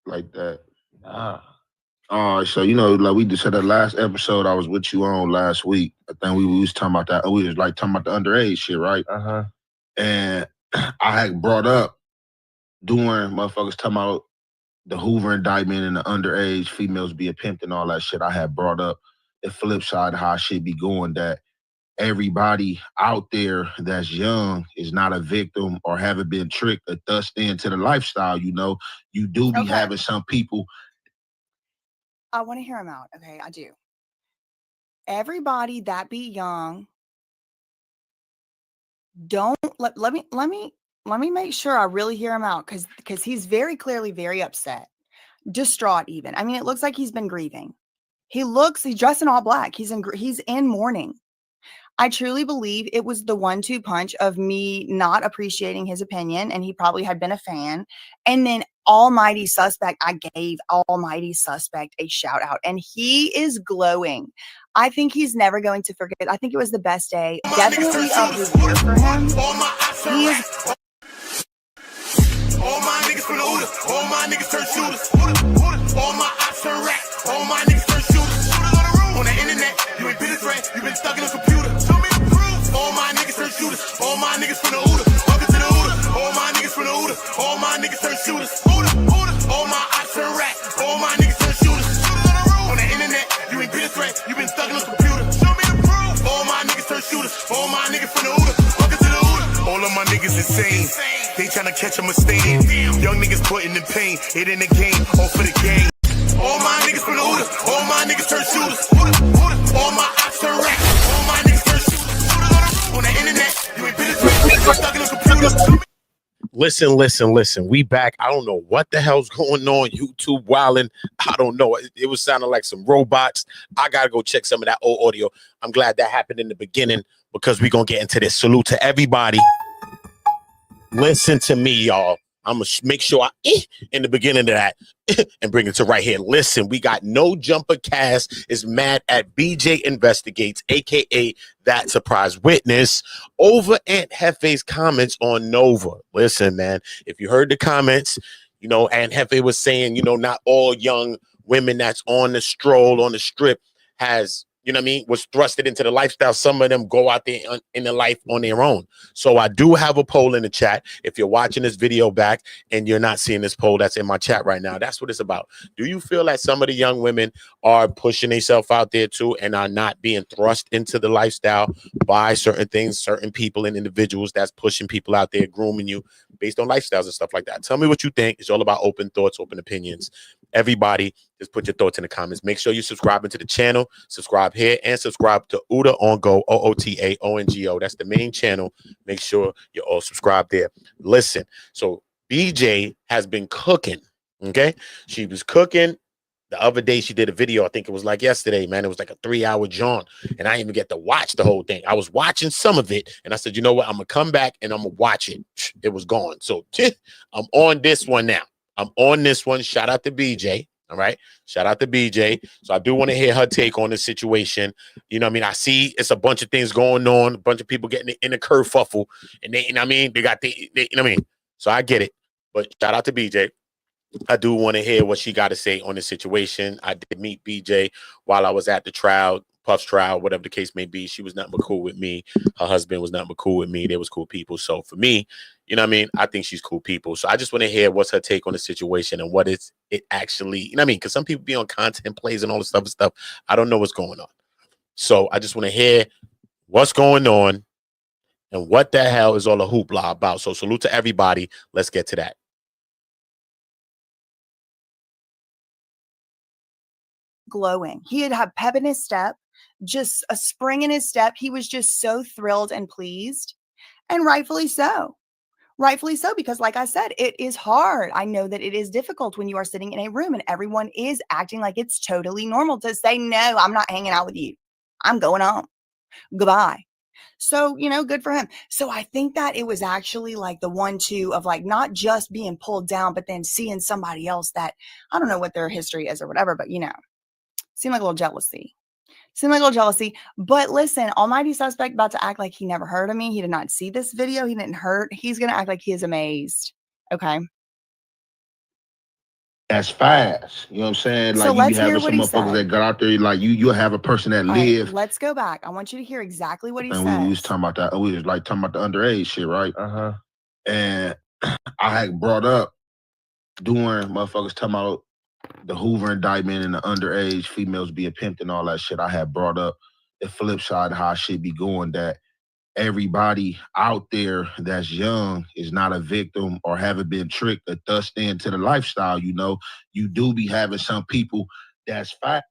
like that. Ah, So like we just said the last episode I was with you on last week. I think we was talking about that. We was like talking about the underage shit, right? uh-huh. And I had brought up doing motherfuckers talking about the Hoover indictment and the underage females being pimped and all that shit. I had brought up the flip side of how shit be going, that everybody out there that's young is not a victim or haven't been tricked or thrust into the lifestyle. You do be Okay. having some people. I want to hear him out. Okay, I do. Everybody that be young, don't let me make sure I really hear him out, because he's very clearly very upset, distraught even. I mean, it looks like he's been grieving. He's dressed in all black. He's in mourning. I truly believe it was the 1-2 punch of me not appreciating his opinion, and he probably had been a fan. And then Almighty Suspect, I gave Almighty Suspect a shout out, and he is glowing. I think he's never going to forget. I think it was the best day, definitely of the year for him. He is. All my niggas from the Uda, all my niggas turn shooters. All my ops turn rats, all my niggas turn shooters. On the internet, you ain't been a threat, you been stuck in a computer. Show me the proof. All my niggas turn shooters, all my niggas from the Uda. Welcome to the Uda, all my niggas from the Uda, all my niggas turn shooters. All my ops turn rats, all my niggas turn shooters. On the internet, you ain't been a threat, you been stuck in a computer. Show me the proof. All my niggas turn shooters, all my niggas from the Uda. Welcome to the Uda. All of my niggas insane. They tryna catch a mistake. Young niggas putting in pain. It in the game, all for the game. All my niggas from the Uda. All my niggas turn shooters. All my ops turn rats. All my niggas turn shooters. On the internet, you ain't been a threat. You stuck in a computer. Listen. We back. I don't know what the hell's going on. YouTube wilding. I don't know. It was sounding like some robots. I gotta go check some of that old audio. I'm glad that happened in the beginning, because we're gonna get into this. Salute to everybody. Listen to me, y'all. I'm going to make sure I in the beginning of that and bring it to right here. Listen, we got No Jumper Cast is mad at BJ Investigates, a.k.a. That Surprise Witness, over Ant Jefe's comments on Nova. Listen, man, if you heard the comments, Ant Jefe was saying, not all young women that's on the stroll, on the strip, has, was thrusted into the lifestyle. Some of them go out there in the life on their own. So I do have a poll in the chat. If you're watching this video back and you're not seeing this poll that's in my chat right now, that's what it's about. Do you feel like some of the young women are pushing themselves out there too and are not being thrust into the lifestyle by certain things, certain people and individuals that's pushing people out there, grooming you based on lifestyles and stuff like that? Tell me what you think. It's all about open thoughts, open opinions. Everybody, just put your thoughts in the comments. Make sure you subscribe to the channel, subscribe here, and subscribe to Uda On Go, OOTAONGO. That's the main channel. Make sure you're all subscribed there. Listen, so BJ has been cooking, okay? She was cooking. The other day, she did a video. I think it was like yesterday, man. It was like a 3-hour jaunt, and I didn't even get to watch the whole thing. I was watching some of it, and I said, you know what? I'm going to come back, and I'm going to watch it. It was gone. So I'm on this one now. I'm on this one. Shout out to BJ. All right. Shout out to BJ. So I do want to hear her take on this situation. You know what I mean? I see it's a bunch of things going on, a bunch of people getting in a kerfuffle, and they, you know what I mean? They got you know what I mean? So I get it. But shout out to BJ. I do want to hear what she got to say on the situation. I did meet BJ while I was at the trial, Puff's trial, whatever the case may be. She was nothing but cool with me. Her husband was nothing but cool with me. They was cool people. So for me, you know what I mean? I think she's cool people. So I just want to hear what's her take on the situation and what is it actually, you know what I mean? Because some people be on content plays and all this stuff. I don't know what's going on. So I just want to hear what's going on and what the hell is all the hoopla about. So salute to everybody. Let's get to that. Glowing. He had pep in his step, just a spring in his step. He was just so thrilled and pleased, and rightfully so. Rightfully so, because like I said, it is hard. I know that it is difficult when you are sitting in a room and everyone is acting like it's totally normal to say, no, I'm not hanging out with you. I'm going home. Goodbye. So, good for him. So I think that it was actually like the 1-2 of like not just being pulled down, but then seeing somebody else that I don't know what their history is or whatever, but seemed like a little jealousy. But listen, Almighty Suspect about to act like he never heard of me. He did not see this video. He didn't hurt. He's going to act like he is amazed. Okay. that's fast. You know what I'm saying? So Like you be let's hear having what some he motherfuckers said. that got out there, like you'll have a person that All right, live. let's go back. I want you to hear exactly what he And says. we was talking about that. We was like talking about the underage shit, right? Uh-huh. And I had brought up doing motherfuckers talking about the Hoover indictment and the underage females being pimped and all that shit. I had brought up the flip side of how shit be going, that everybody out there that's young is not a victim or haven't been tricked or thrust into the lifestyle. You know, you do be having some people that's fat.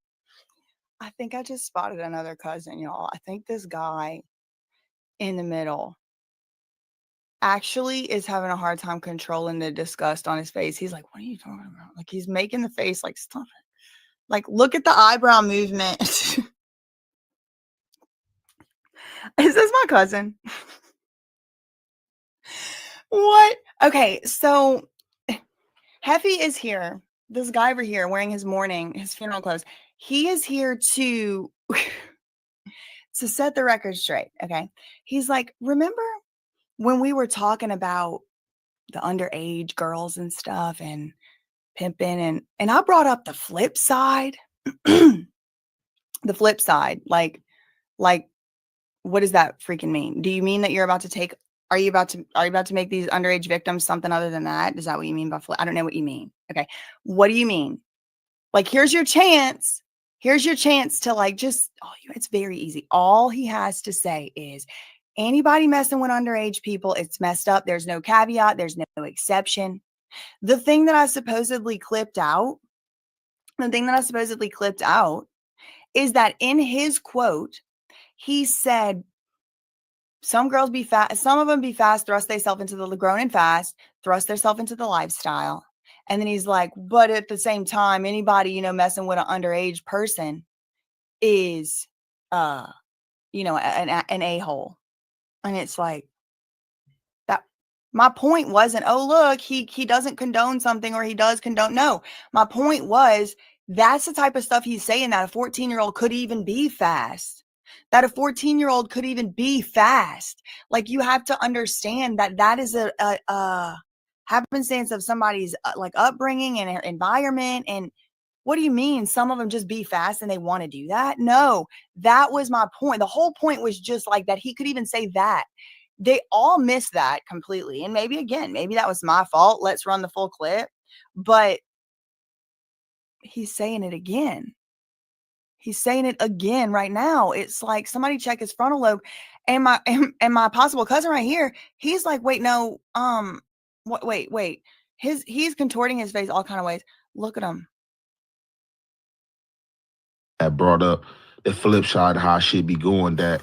I think I just spotted another cousin, y'all. I think this guy in the middle actually is having a hard time controlling the disgust on his face. He's like, what are you talking about? Like, he's making the face like, stop it. Like, look at the eyebrow movement. Is this my cousin? What? Okay, so Jefe is here. This guy over here wearing his funeral clothes. He is here to set the record straight. Okay. He's like, remember when we were talking about the underage girls and stuff and pimping and I brought up the flip side. The flip side. Like, what does that freaking mean? Do you mean that you're about to take are you about to make these underage victims something other than that? Is that what you mean by flip? I don't know what you mean. Okay. What do you mean? Like, here's your chance. Here's your chance to like just, it's very easy. All he has to say is anybody messing with underage people, it's messed up. There's no caveat. There's no exception. The thing that I supposedly clipped out is that in his quote, he said, some girls be fast, some of them be fast, thrust themselves into the grown and fast, thrust themselves into the lifestyle. And then he's like, but at the same time, anybody, messing with an underage person is, an a-hole. And it's like, that my point wasn't, oh, look, he doesn't condone something or he does condone. No, my point was that's the type of stuff he's saying that a 14-year-old could even be fast. That a 14-year-old could even be fast. Like, you have to understand that is a happenstance of somebody's like upbringing and environment. And what do you mean some of them just be fast and they want to do that? No, that was my point. The whole point was just like that he could even say that. They all missed that completely. And maybe that was my fault. Let's run the full clip. But he's saying it again. He's saying it again right now. It's like, somebody check his frontal lobe. And my possible cousin right here, he's like, wait, no, wait. He's contorting his face all kind of ways. Look at him. That brought up the flip side of how shit be going, that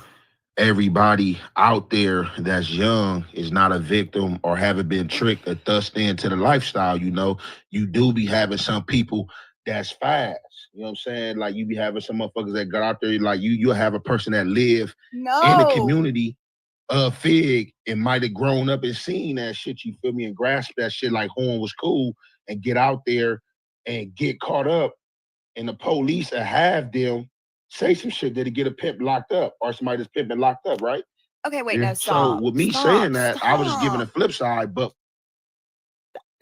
everybody out there that's young is not a victim or haven't been tricked or thrust into the lifestyle. You know, you do be having some people that's fast. You know what I'm saying? Like, you be having some motherfuckers that got out there, like you'll have a person that live in the community of Fig and might have grown up and seen that shit, you feel me, and grasp that shit like Horn was cool, and get out there and get caught up, and the police have them say some shit that'll get a pimp locked up or somebody that's pimping locked up, right? Okay, wait, no, stop. So with me saying that, I was just giving a flip side, but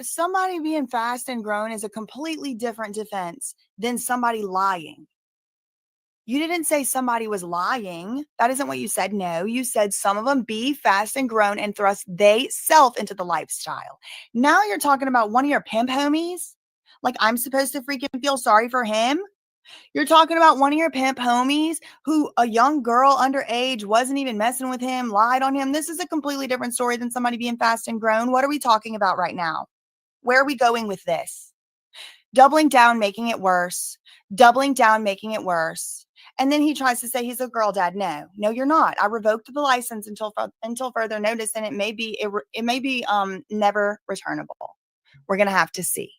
somebody being fast and grown is a completely different defense than somebody lying. You didn't say somebody was lying. That isn't what you said. No, you said some of them be fast and grown and thrust they self into the lifestyle. Now you're talking about one of your pimp homies? Like, I'm supposed to freaking feel sorry for him? You're talking about one of your pimp homies who a young girl underage wasn't even messing with him, lied on him. This is a completely different story than somebody being fast and grown. What are we talking about right now? Where are we going with this? Doubling down, making it worse. Doubling down, making it worse. And then he tries to say he's a girl dad. No, you're not. I revoked the license until further notice, and it may be never returnable. We're gonna have to see.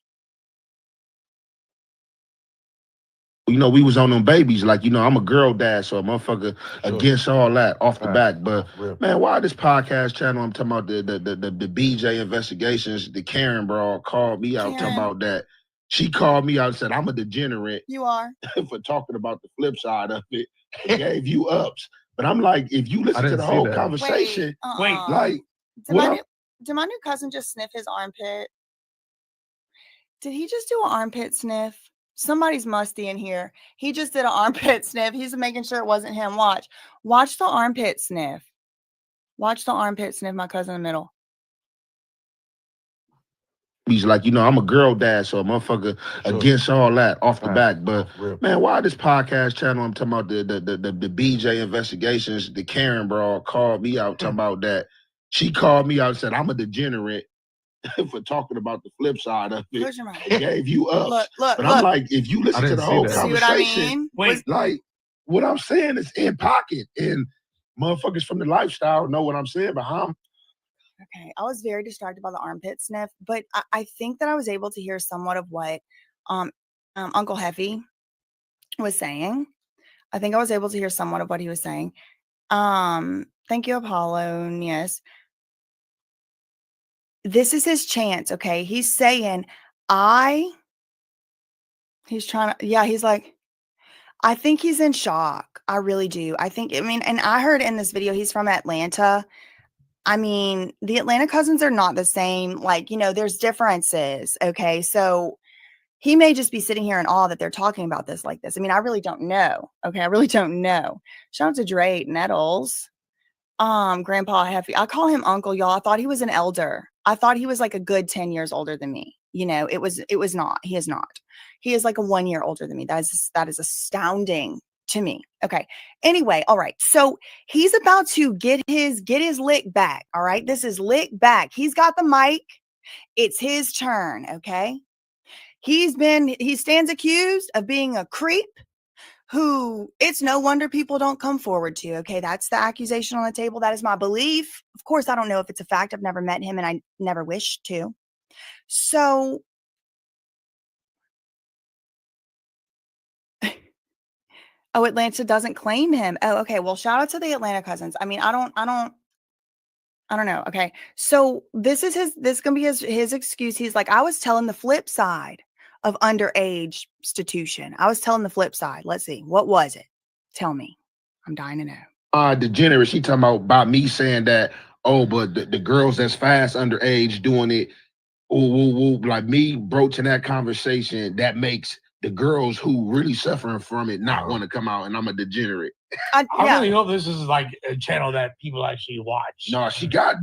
You know, we was on them babies. Like, you know, I'm a girl dad, so a motherfucker against all that off the back. But man, why this podcast channel? I'm talking about the BJ investigations. The Karen bro called me out talking about that. She called me out and said, I'm a degenerate. You are. For talking about the flip side of it. It gave you ups. But I'm like, if you listen to the whole conversation, like, did my new cousin just sniff his armpit? Did he just do an armpit sniff? Somebody's musty in here. He just did an armpit sniff. He's making sure it wasn't him. Watch the armpit sniff. Watch the armpit sniff, my cousin in the middle. He's like, I'm a girl dad, so a motherfucker against all that off the back. But man, why this podcast channel? I'm talking about the BJ investigations. The Karen bro called me out talking about that. She called me out and said I'm a degenerate for talking about the flip side of it. Close your mouth. It gave you up. Look. I'm like, if you listen to the whole conversation, See what I mean? Like what I'm saying is in pocket, and motherfuckers from the lifestyle know what I'm saying. But Okay, I was very distracted by the armpit sniff, but I think that I was able to hear somewhat of what Uncle Jefe was saying. I think I was able to hear somewhat of what he was saying. Thank you, Apollo. Yes. This is his chance, okay? He's saying, he's like, I think he's in shock. I really do. And I heard in this video, he's from Atlanta. I mean, the Atlanta cousins are not the same. Like, there's differences. Okay. So he may just be sitting here in awe that they're talking about this like this. I mean, I really don't know. Okay. I really don't know. Shout out to Dre Nettles. Grandpa Heffy. I call him uncle, y'all. I thought he was an elder. I thought he was like a good 10 years older than me. It was not. He is not. He is like a 1 year older than me. That is astounding to me. Okay. Anyway, all right. So he's about to get his lick back. All right. This is lick back. He's got the mic. It's his turn. Okay. He stands accused of being a creep who it's no wonder people don't come forward to. Okay. That's the accusation on the table. That is my belief. Of course, I don't know if it's a fact. I've never met him and I never wish to. So oh, Atlanta doesn't claim him. Oh, okay. Well, shout out to the Atlanta cousins. I mean, I don't know. Okay. So this gonna be his excuse. He's like, I was telling the flip side of underage prostitution. I was telling the flip side. Let's see. What was it? Tell me. I'm dying to know. Degenerate. She talking about me saying that, but the girls that's fast underage doing it, like me broaching that conversation, that makes the girls who really suffering from it not want to come out, and I'm a degenerate. I really hope this is like a channel that people actually watch. No, she got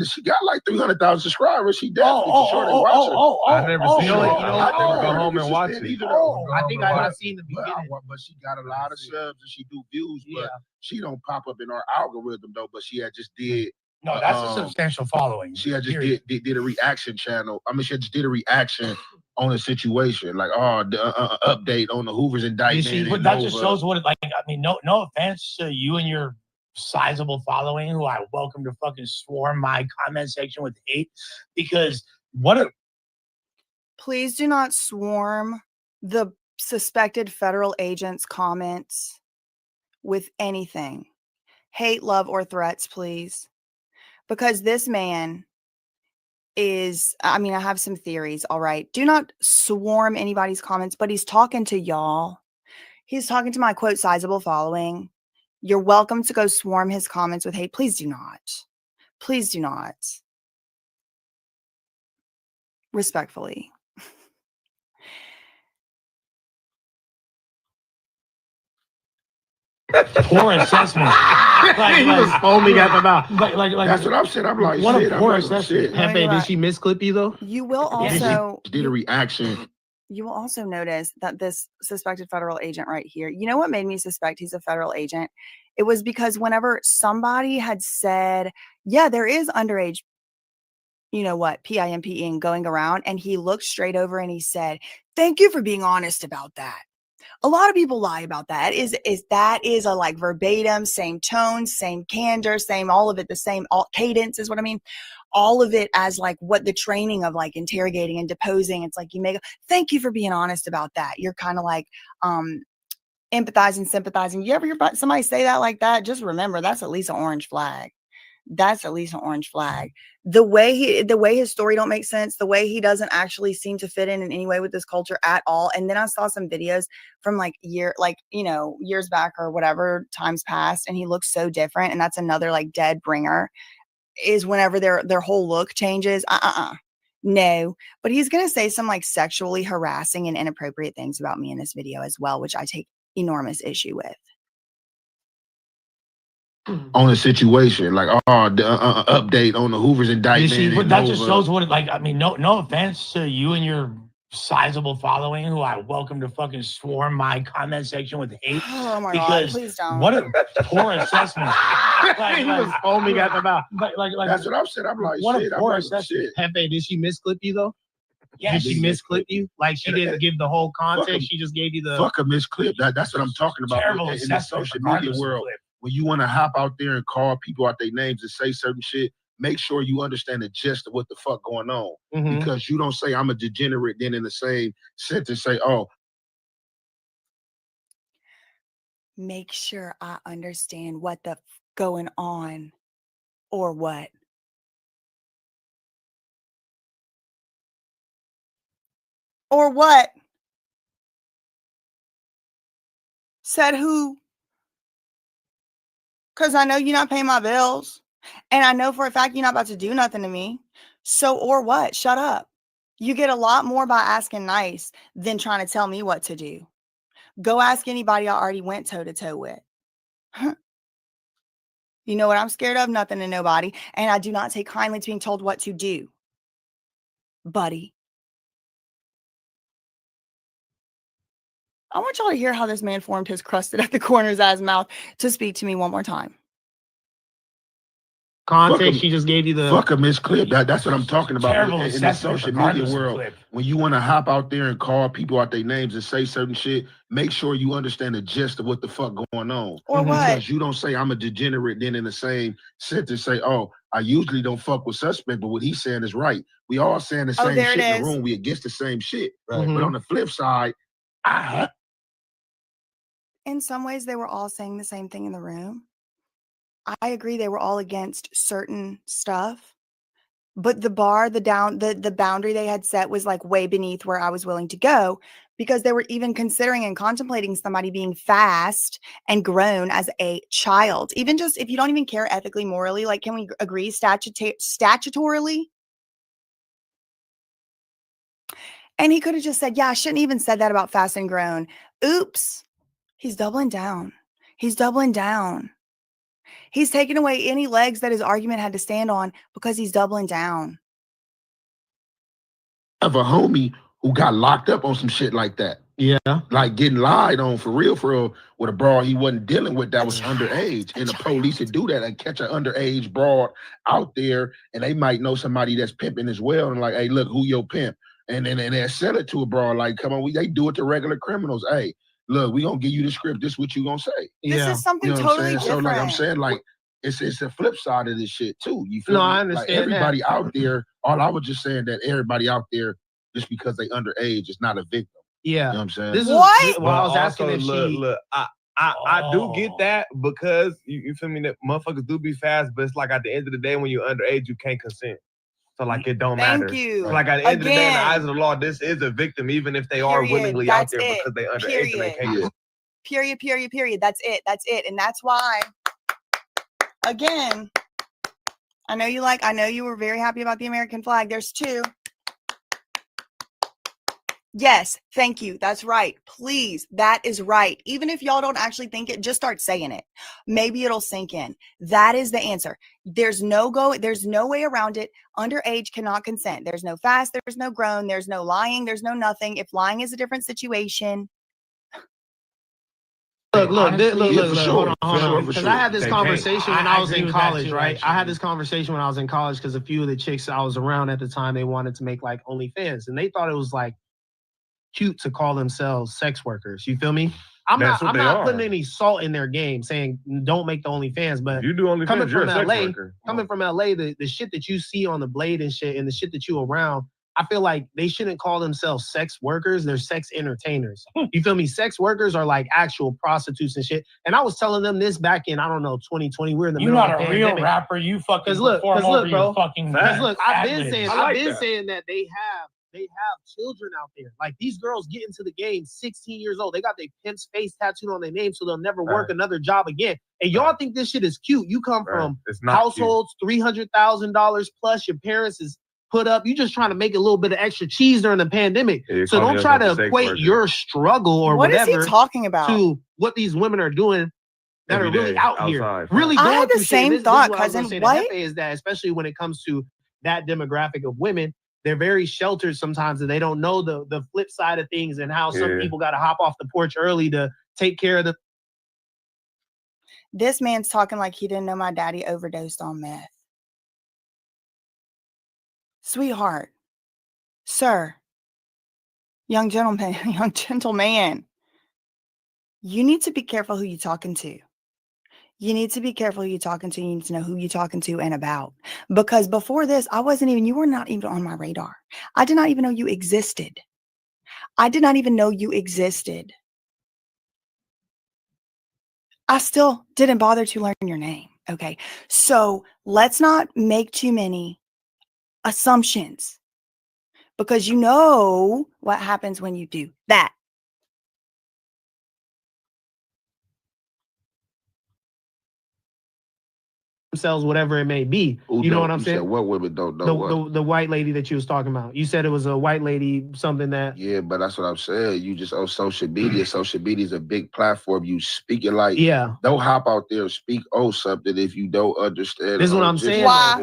like 300,000 subscribers. She definitely I've never seen it. I never go home and watch it. I think I've seen the beginning. But she got a lot of subs and she do views, but she don't pop up in our algorithm though. But she had just did. No, that's a substantial following. She had just did a reaction channel. I mean, she just did a reaction on a situation, like the update on the Hoover's indictment. But that just shows what it like. I mean, no offense to you and your sizable following, who I welcome to fucking swarm my comment section with hate, because please do not swarm the suspected federal agent's comments with anything, hate, love, or threats, please, because this man is, I mean, I have some theories. All right. Do not swarm anybody's comments, but he's talking to y'all. He's talking to my quote sizable following. You're welcome to go swarm his comments with hate. Please do not. Please do not. Respectfully. Poor assessment. He was foaming at the mouth. Like that's what I'm saying. I'm like, what shit. A poor assessment. Jefe, did she misclip you though? You will also did a reaction. You will also notice that this suspected federal agent right here, you know what made me suspect he's a federal agent? It was because whenever somebody had said, yeah, there is underage, you know what, PIMPing going around, and he looked straight over and he said, thank you for being honest about that. A lot of people lie about that. That is a like verbatim, same tone, same candor, same all of it, the same cadence is what I mean. All of it as like what the training of like interrogating and deposing. It's like you make, thank you for being honest about that. You're kind of like empathizing, sympathizing. You ever hear somebody say that like that? Just remember that's at least an orange flag. That's at least an orange flag. The way his story don't make sense, the way he doesn't actually seem to fit in any way with this culture at all. And then I saw some videos from years back or whatever times past, and he looks so different. And that's another like dead bringer, is whenever their whole look changes. No, but he's going to say some like sexually harassing and inappropriate things about me in this video as well, which I take enormous issue with. On a situation, like update on the Hoover's indictment. But that just shows what it like. I mean, no offense to you and your sizable following, who I welcome to fucking swarm my comment section with hate. Oh my God, please don't. What a poor assessment. He was foaming at the mouth. Like that's what I'm saying. I'm like, what shit. a poor I'm like, assessment. shit. Hefe, did she misclip you though? Yeah, Did she misclip you? Like she didn't give the whole context. She just gave you the fuck a misclip. That's what I'm talking about. Terrible In the social media world, when you want to hop out there and call people out their names and say certain shit, make sure you understand the gist of what the fuck going on. Because you don't say I'm a degenerate, then in the same sentence say, oh. Make sure I understand what the going on or what. Or what? Said who? Because I know you're not paying my bills. And I know for a fact you're not about to do nothing to me. So, or what? Shut up. You get a lot more by asking nice than trying to tell me what to do. Go ask anybody I already went toe-to-toe with. You know what I'm scared of? Nothing and nobody. And I do not take kindly to being told what to do. Buddy. I want y'all to hear how this man formed his crusted at the corners of his mouth to speak to me one more time. context. She just gave you the fuck a misclip. That's what I'm talking about. Terrible In the social media world, when you want to hop out there and call people out their names and say certain shit, make sure you understand the gist of what the fuck going on. Or what? Because you don't say I'm a degenerate, then in the same sentence say, oh, I usually don't fuck with suspect, but what he's saying is right. We all saying the same shit in the room. We against the same shit. Right. But on the flip side, in some ways, they were all saying the same thing in the room. I agree they were all against certain stuff, but the boundary they had set was like way beneath where I was willing to go, because they were even considering and contemplating somebody being fast and grown as a child. Even just if you don't even care ethically, morally, like, can we agree statutorily? And he could have just said, yeah, I shouldn't even said that about fast and grown. Oops. He's doubling down. He's doubling down. He's taking away any legs that his argument had to stand on because he's doubling down. I have a homie who got locked up on some shit like that. Yeah. Like getting lied on for real, with a broad he wasn't dealing with that was underage. And the police would do that and catch an underage broad out there, and they might know somebody that's pimping as well. And like, hey, look, who your pimp? And then they sell it to a broad, like, come on, they do it to regular criminals. Hey, look, we gonna give you the script. This is what you gonna say. This is something totally different. So like I'm saying, like, it's the flip side of this shit too. You feel me? I understand. Like, everybody out there, all I was just saying that everybody out there, just because they underage, is not a victim. Yeah. You know what I'm saying? This what? Is, well, I was asking if look, I do get that, because you feel me, that motherfuckers do be fast, but it's like at the end of the day, when you're underage, you can't consent. So like it don't matter. Thank you. So like at the end of the day, in the eyes of the law, this is a victim, even if they are willingly out there because they underage and they can't. Period. That's it. And that's why, again, I know you were very happy about the American flag. There's two. Yes, thank you. That's right. Please, that is right. Even if y'all don't actually think it, just start saying it. Maybe it'll sink in. That is the answer. There's no way around it. Underage cannot consent. There's no fast, there's no grown, there's no lying, there's no nothing. If lying is a different situation. Look, hold on. Because I had this conversation when I was in college, right? I had this conversation when I was in college because a few of the chicks I was around at the time, they wanted to make like OnlyFans, and they thought it was like cute to call themselves sex workers. You feel me? I'm not putting any salt in their game saying don't make the OnlyFans, but you do OnlyFans, coming you're from a sex LA, worker. Coming from LA, the shit that you see on the blade and shit, and the shit that you around, I feel like they shouldn't call themselves sex workers. They're sex entertainers. You feel me? Sex workers are like actual prostitutes and shit. And I was telling them this back in, I don't know, 2020. We're in the middle of the pandemic. You're not a real rapper. You fucking look, bro. Look, I've been saying that they have children out there. Like, these girls get into the game 16 years old. They got their pimp's face tattooed on their name so they'll never work another job again. And y'all think this shit is cute. You come from households, $300,000 plus. Your parents is put up. You're just trying to make a little bit of extra cheese during the pandemic. Yeah, So don't try to equate your struggle or what whatever is he talking about? to what these women are doing that Every are really day, out outside, here, right. really I going had the through shit. same This thought, is what I was gonna cousin. say to What? Jefe is that, especially when it comes to that demographic of women, they're very sheltered sometimes, and they don't know the flip side of things and how some people got to hop off the porch early to take care of the. This man's talking like he didn't know my daddy overdosed on meth. Sweetheart, sir, young gentleman, you need to be careful who you're talking to. You need to be careful who you're talking to. You need to know who you're talking to and about. Because before this, you were not even on my radar. I did not even know you existed. I still didn't bother to learn your name. Okay. So let's not make too many assumptions, because you know what happens when you do that. Themselves, whatever it may be. Who You know don't? what I'm You saying? said what women don't know what? The white lady that you was talking about. You said it was a white lady, something that. Yeah, but that's what I'm saying. You just on social media. Social media is a big platform. You speak it like, Yeah. don't hop out there and speak something if you don't understand. This is what I'm saying. Why?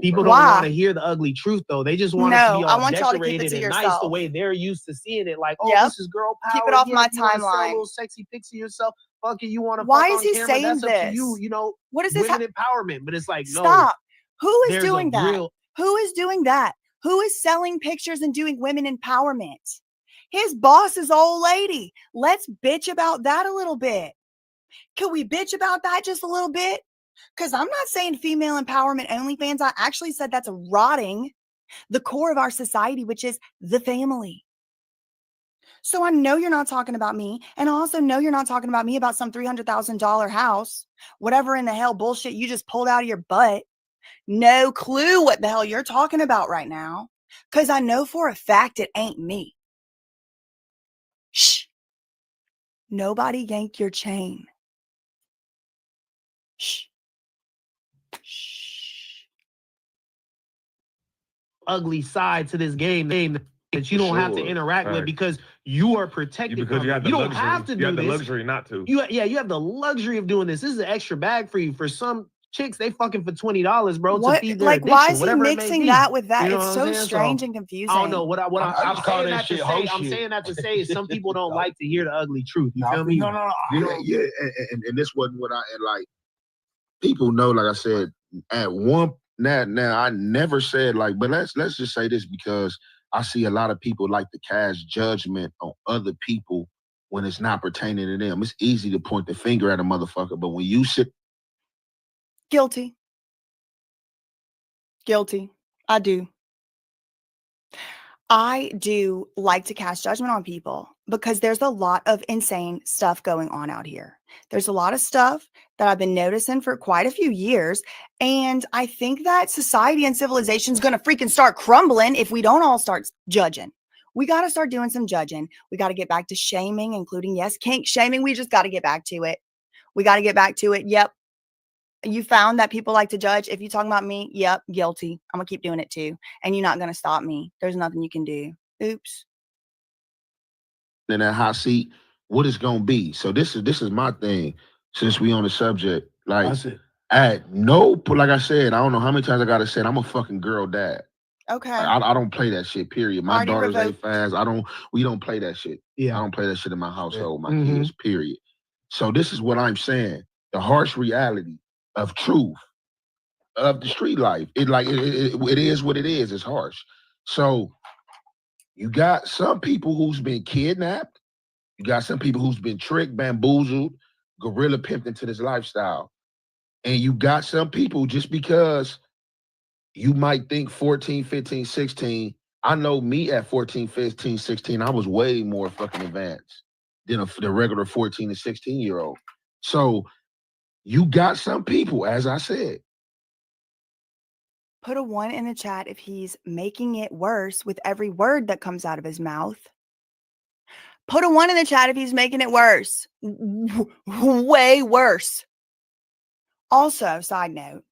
People don't want to hear the ugly truth, though. They just want us to be No, I all want y'all to keep it decorated to and nice yourself. the way they're used to seeing it. Like, oh, Yep. this is girl power. Keep it off Yeah, my if you wanna sell a timeline. little sexy pics of yourself. Fuck it, you want to Why fuck is on he camera, saying that's up to this? you. You know, What is this? women empowerment. But it's like, no. Stop. Who is there's doing a that? real- Who is doing that? Who is selling pictures and doing women empowerment? His boss is old lady. Let's bitch about that a little bit. Can we bitch about that just a little bit? Because I'm not saying female empowerment OnlyFans. I actually said that's rotting the core of our society, which is the family. So I know you're not talking about me. And I also know you're not talking about me about some $300,000 house, whatever in the hell bullshit you just pulled out of your butt. No clue what the hell you're talking about right now. Because I know for a fact it ain't me. Shh. Nobody yank your chain. Shh. Shh. ugly side to this game that you don't have to interact with because you are protected because from you it. have the You don't luxury. have to You do have the this. luxury not to. You have the luxury of doing this. This is an extra bag for you. For some chicks, they fucking for $20, bro, What? to feed their Like, addiction, why is he whatever it may mixing be. that with that? You know It's what so I'm saying? strange So, and confusing. I don't know what I I'm just call saying that that to shit say. hoe I'm shit. saying that to say is some people don't like to hear the ugly truth. You feel me? No. Yeah, and this wasn't what and like people know, like I said, at one now I never said like, but let's just say this because I see a lot of people like to cast judgment on other people when it's not pertaining to them. It's easy to point the finger at a motherfucker, but when you sit Guilty. I do. I do like to cast judgment on people because there's a lot of insane stuff going on out here. There's a lot of stuff that I've been noticing for quite a few years. And I think that society and civilization is going to freaking start crumbling if we don't all start judging. We got to start doing some judging. We got to get back to shaming, including, yes, kink shaming. We just got to get back to it. Yep. You found that people like to judge. If you're talking about me, yep, guilty. I'm going to keep doing it too. And you're not going to stop me. There's nothing you can do. Oops. in that hot seat, what it's gonna be. So this is my thing. Since we on the subject, like That's it. like I said, I don't know how many times I gotta say it, I'm a fucking girl dad. Okay. I don't play that shit. Period. My Already daughters ain't revoked. fast. We don't play that shit. Yeah. I don't play that shit in my household. My Mhm. kids. Period. So this is what I'm saying. The harsh reality of truth of the street life. It is what it is. It's harsh. So you got some people who's been kidnapped. You got some people who's been tricked, bamboozled, gorilla pimped into this lifestyle. And you got some people just because you might think 14, 15, 16. I know me at 14, 15, 16, I was way more fucking advanced than the regular 14 to 16-year-old. So you got some people, as I said. Put a 1 in the chat if he's making it worse with every word that comes out of his mouth. Put a 1 in the chat if he's making it worse. Way worse. Also, side note,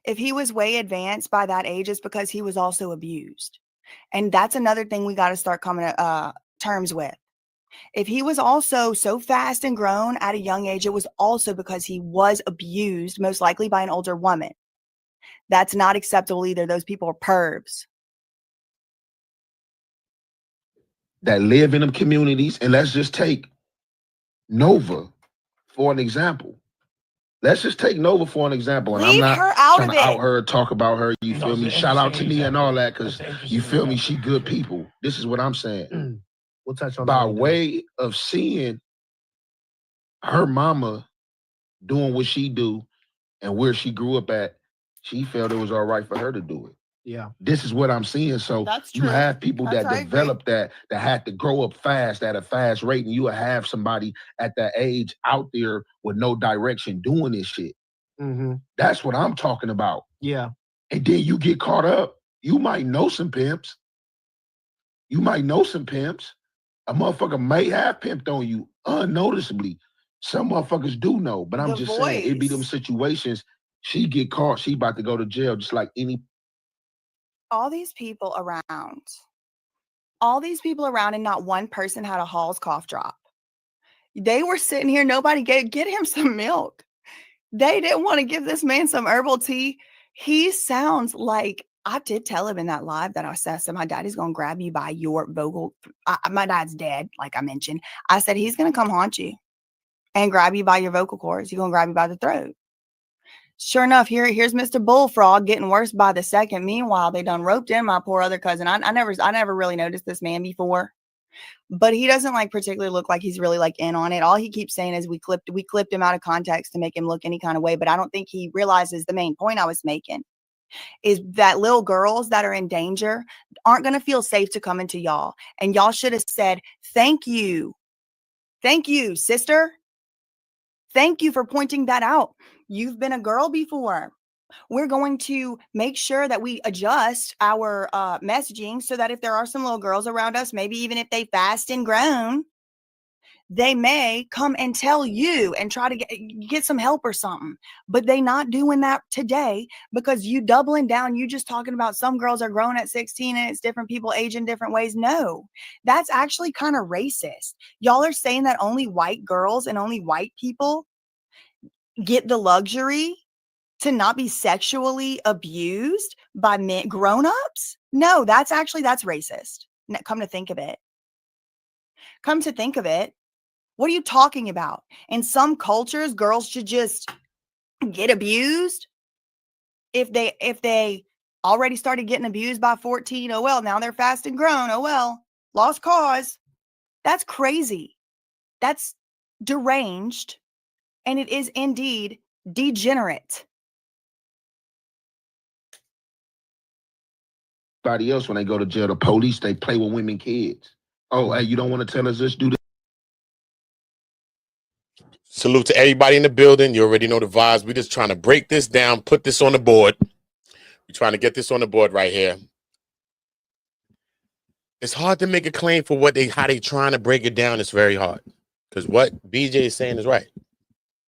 If he was way advanced by that age, it's because he was also abused. And that's another thing we got to start coming to terms with. If he was also so fast and grown at a young age, it was also because he was abused, most likely by an older woman. That's not acceptable either. Those people are pervs. That live in them communities, and let's just take Nova for an example. Let's just take Nova for an example. And Leave I'm not her out trying of to it. out her, talk about her. You No, feel it's me? an Shout out to interesting Nia and all that, example. because That's an you feel me? interesting She good people. This is what I'm saying. We'll touch on By that. way of seeing her mama doing what she do and where she grew up at, she felt it was all right for her to do it. Yeah. This is what I'm seeing. So That's you true. have people That's- that I agree. develop that had to grow up fast at a fast rate, and you will have somebody at that age out there with no direction doing this shit. Mm-hmm. That's what I'm talking about. Yeah. And then you get caught up. You might know some pimps. You might know some pimps. A motherfucker may have pimped on you unnoticeably. Some motherfuckers do know, but I'm The just saying, it be them voice. situations. She get caught, she about to go to jail just like any. All these people around, and not one person had a Hall's cough drop. They were sitting here, nobody get him some milk. They didn't want to give this man some herbal tea. He sounds like, I did tell him in that live that I said, so my daddy's going to grab you by your vocal. My dad's dead, like I mentioned. I said, he's going to come haunt you and grab you by your vocal cords. He's going to grab you by the throat. Sure enough, here's Mr. Bullfrog getting worse by the second. Meanwhile, they done roped in my poor other cousin. I never really noticed this man before, but he doesn't like particularly look like he's really like in on it. All he keeps saying is we clipped him out of context to make him look any kind of way. But I don't think he realizes the main point I was making is that little girls that are in danger aren't going to feel safe to come into y'all. And y'all should have said, thank you, sister. Thank you for pointing that out. You've been a girl before. We're going to make sure that we adjust our messaging so that if there are some little girls around us, maybe even if they fast and grown, they may come and tell you and try to get some help or something. But they not doing that today because you doubling down, you just talking about some girls are grown at 16 and it's different people age in different ways. No, that's actually kind of racist. Y'all are saying that only white girls and only white people get the luxury to not be sexually abused by men, grown-ups? No, that's racist. Come to think of it. What are you talking about? In some cultures, girls should just get abused. If they already started getting abused by 14, oh well, now they're fast and grown. Oh well, lost cause. That's crazy. That's deranged. And it is indeed degenerate. Everybody else, when they go to jail, the police, they play with women, kids. Oh, hey, you don't want to tell us this, do this? Salute to everybody in the building. You already know the vibes. We're just trying to break this down, put this on the board. We're trying to get this on the board right here. It's hard to make a claim for how they trying to break it down. It's very hard. Because what BJ is saying is right.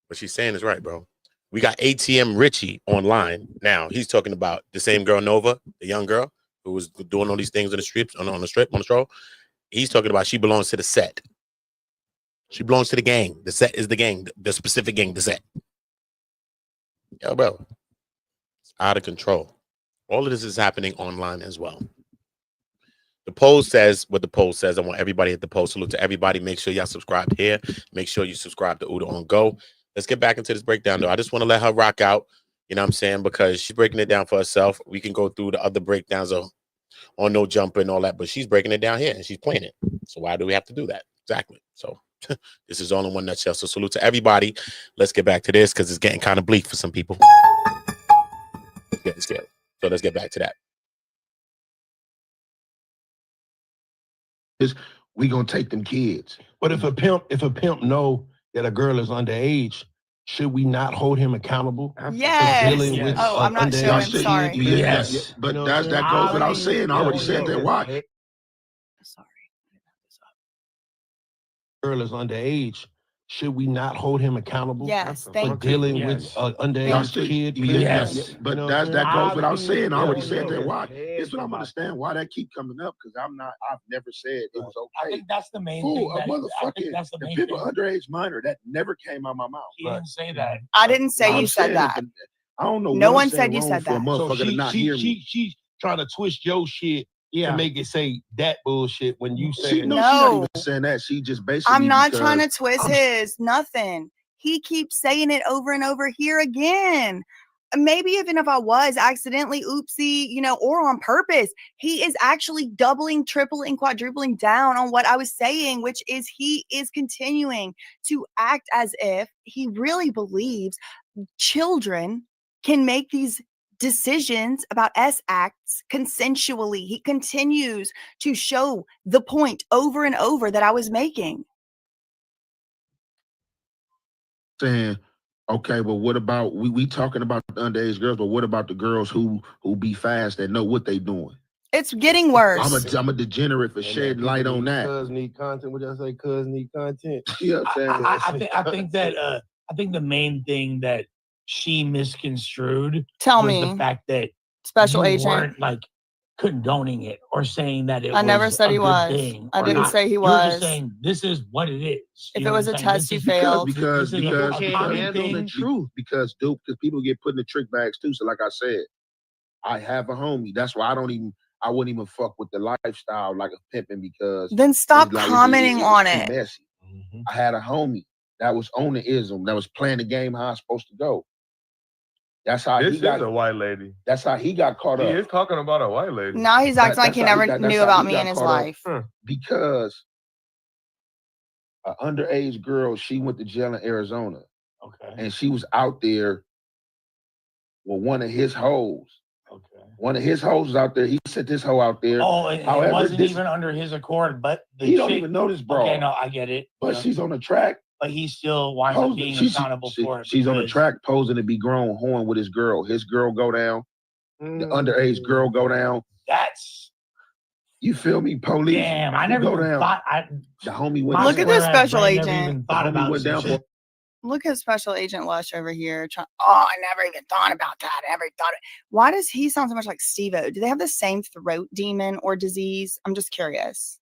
What she's saying is right, bro. We got ATM Richie online now. He's talking about the same girl, Nova, the young girl who was doing all these things on the strips, on the stroll. He's talking about she belongs to the set. She belongs to the gang. The set is the gang, the specific gang, the set. Yo, bro. It's out of control. All of this is happening online as well. The poll says what the poll says. I want everybody at the poll. Salute to everybody. Make sure y'all subscribe here. Make sure you subscribe to Uda on Go. Let's get back into this breakdown, though. I just want to let her rock out, you know what I'm saying, because she's breaking it down for herself. We can go through the other breakdowns on No Jumper and all that, but she's breaking it down here, and she's playing it. So why do we have to do that? Exactly. So this is all in one nutshell. So salute to everybody. Let's get back to this because it's getting kind of bleak for some people. It's getting scary. So let's get back to that. We gonna take them kids. But if a pimp know that a girl is underage, should we not hold him accountable? Yes. Dealing with I'm not sure. I'm sorry. Yes. But that goes without saying. I already said that. Why? Sorry. Girl is underage, should we not hold him accountable Yes, for thank you. dealing with Yes. an Y'all underage still, kid? Yes. but You know that what I'm goes saying? without saying. I already don't said know. that. Why? Heads Here's what I'm about understand why that keep coming up because I've never said it was I okay. think that's the main Fool, thing. a I think motherfucking that's the the main people thing. underage minor that never came out my mouth. He didn't say that. I didn't say I'm you said saying that. it, I don't know. No what one I'm saying said you wrong said for a that. motherfucker So to not hear me. she's trying to twist your shit to make it say that bullshit when you say She's not No. even saying that. She just basically. I'm not trying to because twist his nothing. He keeps saying it over and over here again. Maybe even if I was accidentally, oopsie, or on purpose, he is actually doubling, tripling, quadrupling down on what I was saying, which is he is continuing to act as if he really believes children can make these decisions about S acts consensually. He continues to show the point over and over that I was making. saying, okay, but what about we talking about the underage girls, but what about the girls who be fast that know what they doing? It's getting worse. I'm a degenerate for shedding light on that. Cuz need content. What y'all say? Cuz need content. You know what I'm saying? I think the main thing that she misconstrued Tell was me, the fact that special you agent. weren't like condoning it or saying that it I never was said a he good was. thing. I or didn't not. say he You were just was. saying this is what it is. If You it know was what a I'm saying? test, This you is- failed. Because a can't common handle the thing. truth. Because people get put in the trick bags too. So like I said, I have a homie. That's why I wouldn't even fuck with the lifestyle like a pimping because Then stop it's like, commenting on too it. messy. I had a homie that was on the ism, that was playing the game how it's supposed to go. That's how This he is got. a white lady. That's how he got caught He up. is talking about a white lady. Now he's acting like That's he how never that's knew how about he me got in his caught up. life. Because an underage girl, she went to jail in Arizona, Okay. and she was out there with one of his hoes. Okay. One of his hoes was out there. He sent this hoe out there. Oh, and However, it wasn't this- even under his accord, but the He don't chick- even know this bro. Okay, no, I get it. But Yeah. she's on the track. But he still winds up being accountable for it. She's on the because- track posing to be grown, horn with his girl. His girl go down. The underage girl go down. That's You feel me? Police. damn. I Who never go even down. thought. The homie went. Look at this square-ass special brain never agent. even The thought homie about went some down shit. for. Look at Special Agent Lush over here. I never even thought about that. Why does he sound so much like Steve-O? Do they have the same throat demon or disease? I'm just curious.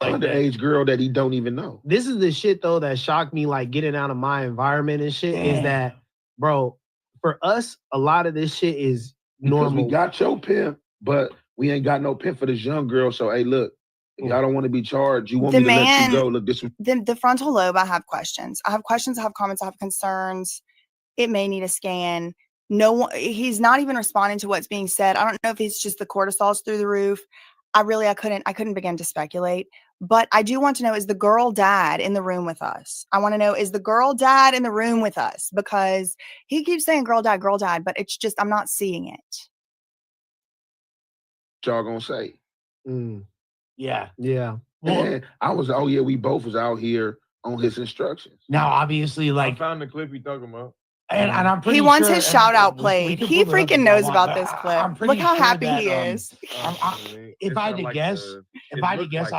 Underage girl that he don't even know. This is the shit though that shocked me, like getting out of my environment and shit, is that, bro, for us, a lot of this shit is normal. Because we got your pimp, but we ain't got no pimp for this young girl. So hey, look, if y'all don't want to be charged, you want me to let you go. Look, this one. The frontal lobe, I have questions. I have comments, I have concerns. It may need a scan. No one, he's not even responding to what's being said. I don't know if it's just the cortisol's through the roof. I couldn't begin to speculate. But I do want to know, is the girl dad in the room with us? I want to know, is the girl dad in the room with us? Because he keeps saying girl dad, but it's just, I'm not seeing it. What y'all gonna say? Yeah. Yeah. And I was, we both was out here on his instructions. Now, obviously, I like, found the clip you talking about. and I'm pretty He wants sure, his and shout out we played. can He pull it up freaking if knows y'all about want, this but clip. I'm pretty Look how sure happy that, he is. if I had to guess,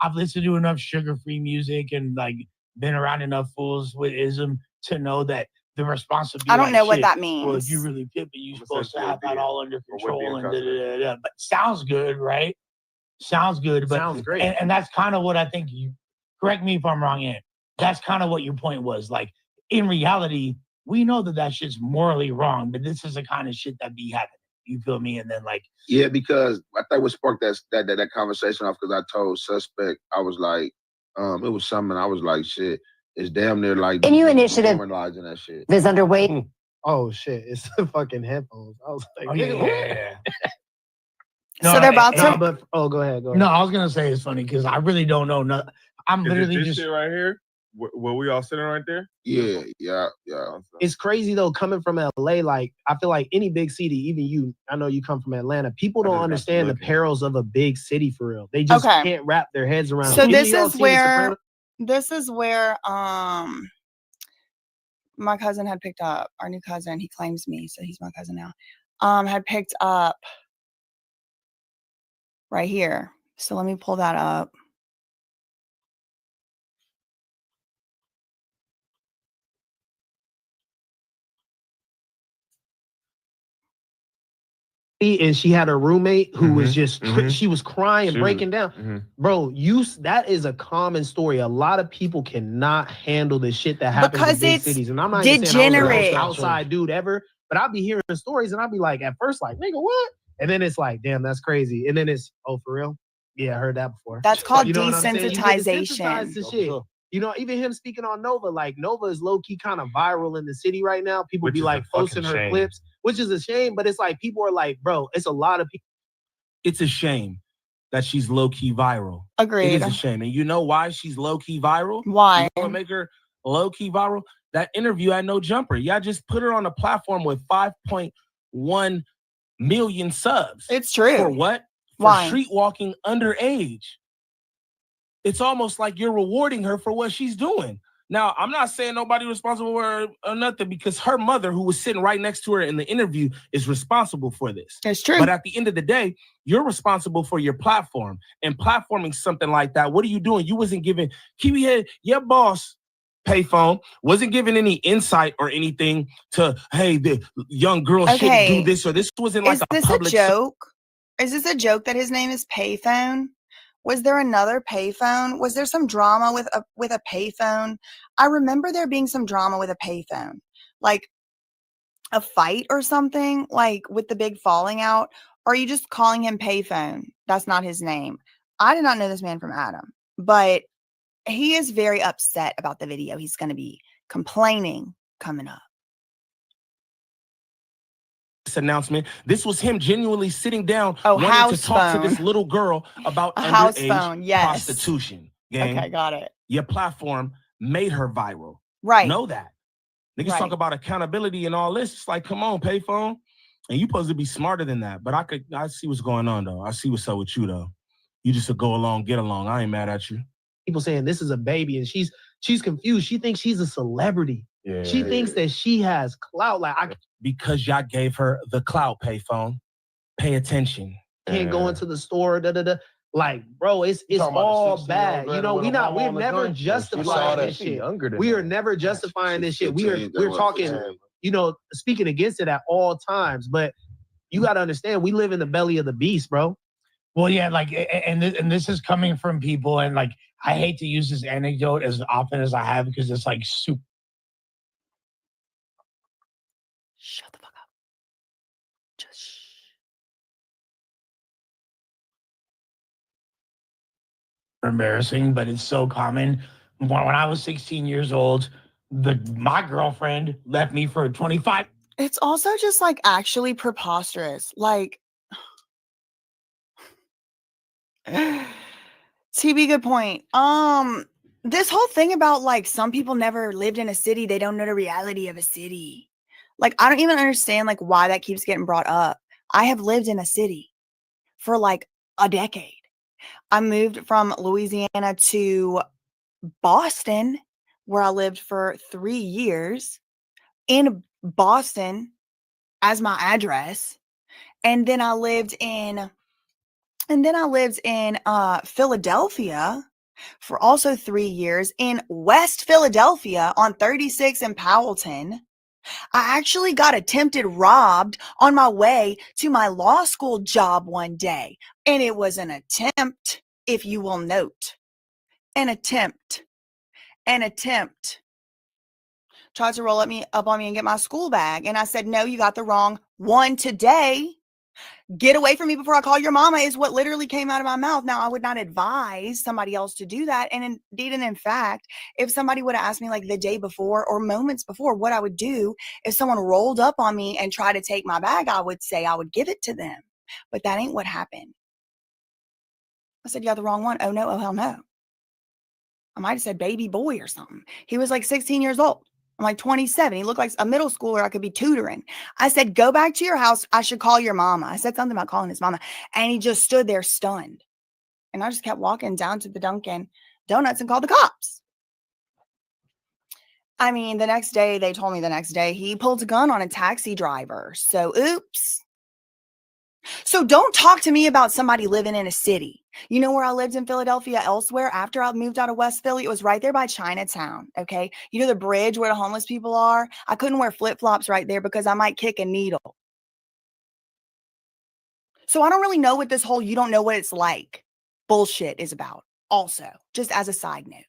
I've listened to enough sugar-free music and like been around enough fools with ism to know that the responsibility. I don't know what that means. Well, if you really pimp it, you're supposed to have that all under control and da-da-da-da. But sounds good, right? Sounds good, but sounds great. And that's kind of what I think you. Correct me if I'm wrong, Ant. That's kind of what your point was. Like in reality, we know that shit's morally wrong, but this is the kind of shit that be happening. You feel me? And then like, yeah, because I think what sparked that conversation off because I told suspect I was like, it was something I was like, shit, it's damn near like A new initiative normalizing that shit. is underway. Oh shit! It's the fucking headphones. I was like, oh yeah. So they're about to. But go ahead. No, I was gonna say it's funny because I really don't know. No, I'm literally this just shit right here. Were we all sitting right there? Yeah. It's crazy though, coming from LA. Like, I feel like any big city, even you, I know you come from Atlanta. People don't understand the perils of a big city for real. They just can't wrap their heads around. So it. this is where my cousin had picked up, our new cousin. He claims me, so he's my cousin now. Had picked up right here. So let me pull that up. and she had her roommate who was just mhm. she was crying and breaking down. Bro, that is a common story. A lot of people cannot handle the shit that happens Because in big it's cities. And I'm not even saying I was the degenerate. most outside dude ever, but I'll be hearing stories and I'll be like, at first, like, nigga, what? And then it's like, damn, that's crazy. And then it's, oh, for real? Yeah, I heard that before. That's called You know what I'm saying? You get desensitization. desensitized to shit. You know, even him speaking on Nova, like Nova is low key kind of viral in the city right now. People Which be is like a posting fucking her shame. clips, which is a shame. But it's like people are like, bro, it's a lot of people. It's a shame that she's low-key viral. Agreed. It is a shame. And you know why she's low-key viral? Why? You know what make her low-key viral? That interview at No Jumper. Y'all just put her on a platform with 5.1 million subs. It's true. For what? For Why? street walking underage. It's almost like you're rewarding her for what she's doing. Now, I'm not saying nobody responsible for her or nothing, because her mother, who was sitting right next to her in the interview, is responsible for this. It's true. But at the end of the day, you're responsible for your platform. And platforming something like that, what are you doing? You wasn't giving Kiwi Head, your boss, Payphone, wasn't giving any insight or anything to, hey, the young girl shouldn't do this, or this wasn't like Is this a joke? Is this a joke that his name is Payphone? Was there another payphone? Was there some drama with a payphone? I remember there being some drama with a payphone, like a fight or something, like with the big falling out. Or are you just calling him Payphone? That's not his name. I did not know this man from Adam, but he is very upset about the video. He's going to be complaining coming up. Announcement. This was him genuinely sitting down, wanting house to talk phone. to this little girl about A house underage phone, yes. prostitution. Gang. Okay, got it. Your platform made her viral. Right. Know that. Niggas Right. talk about accountability and all this. It's like, come on, Payphone. And you supposed to be smarter than that. But I see what's going on though. I see what's up with you though. You just a go along, get along. I ain't mad at you. People saying this is a baby, and she's confused. She thinks she's a celebrity. Yeah. She thinks that she has clout. Like because y'all gave her the clout, Payphone. Pay attention. Can't go into the store. Like, bro, it's all bad. You know, we're never justifying this shit. We are never justifying this shit. We're talking, you know, speaking against it at all times. But you got to understand, we live in the belly of the beast, bro. Well, yeah, like, and this is coming from people, and like, I hate to use this anecdote as often as I have because it's like super. Shut the fuck up. Just shh. Embarrassing, but it's so common. When I was 16 years old, my girlfriend left me for 25. It's also just like actually preposterous. Like, TB, good point. This whole thing about like some people never lived in a city, they don't know the reality of a city. Like, I don't even understand like why that keeps getting brought up. I have lived in a city for like a decade. I moved from Louisiana to Boston, where I lived for 3 years in Boston as my address. And then I lived in Philadelphia for also 3 years in West Philadelphia on 36 in Powelton. I actually got attempted robbed on my way to my law school job one day. And it was an attempt, if you will note. An attempt. Tried to roll up on me and get my school bag. And I said, no, you got the wrong one today. Get away from me before I call your mama is what literally came out of my mouth. Now, I would not advise somebody else to do that. And indeed, and in fact, if somebody would have asked me like the day before or moments before what I would do if someone rolled up on me and tried to take my bag, I would say I would give it to them. But that ain't what happened. I said, you got the wrong one. Oh, no. Oh, hell no. I might have said baby boy or something. He was like 16 years old. I'm like 27. He looked like a middle schooler I could be tutoring. I said, go back to your house. I should call your mama. I said something about calling his mama. And he just stood there stunned. And I just kept walking down to the Dunkin' Donuts and called the cops. I mean, they told me the next day he pulled a gun on a taxi driver. So, oops. So don't talk to me about somebody living in a city. You know where I lived in Philadelphia elsewhere after I moved out of West Philly? It was right there by Chinatown, okay? You know the bridge where the homeless people are? I couldn't wear flip-flops right there because I might kick a needle. So I don't really know what this whole you don't know what it's like bullshit is about. Also, just as a side note.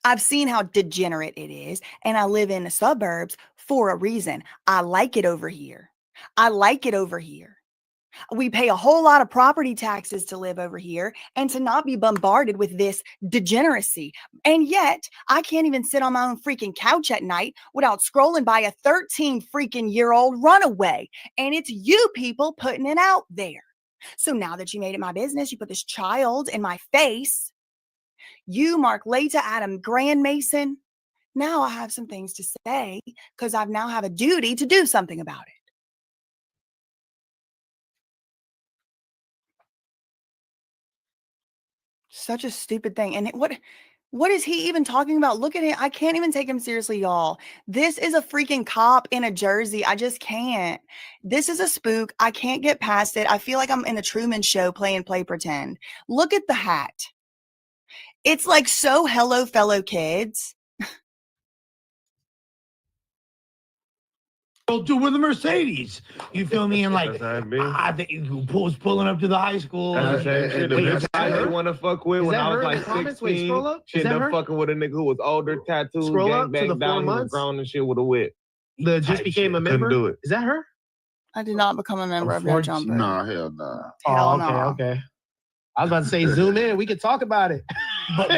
I've seen how degenerate it is, and I live in the suburbs for a reason. I like it over here. I like it over here. We pay a whole lot of property taxes to live over here and to not be bombarded with this degeneracy. And yet, I can't even sit on my own freaking couch at night without scrolling by a 13 freaking year old runaway. And it's you people putting it out there. So now that you made it my business, you put this child in my face. You, Mark Lata, Adam Grand Mason. Now I have some things to say because I now have a duty to do something about it. Such a stupid thing. And what is he even talking about? Look at it. I can't even take him seriously, y'all. This is a freaking cop in a jersey. I just can't. This is a spook. I can't get past it. I feel like I'm in a Truman Show playing play pretend. Look at the hat. It's like so hello, fellow kids. Do with the Mercedes. You feel me? And like, I think was pulling up to the high school. That's the same shit. The guy you want to fuck with when I was like 16. She ended up fucking with a nigga who was older, tattooed, gangbang down, he was grown and shit with a whip. The just became a member? Couldn't do it. Is that her? I did not become a member of No Jumper. Nah, hell nah. Hell okay. I was about to say, zoom in. We could talk about it. But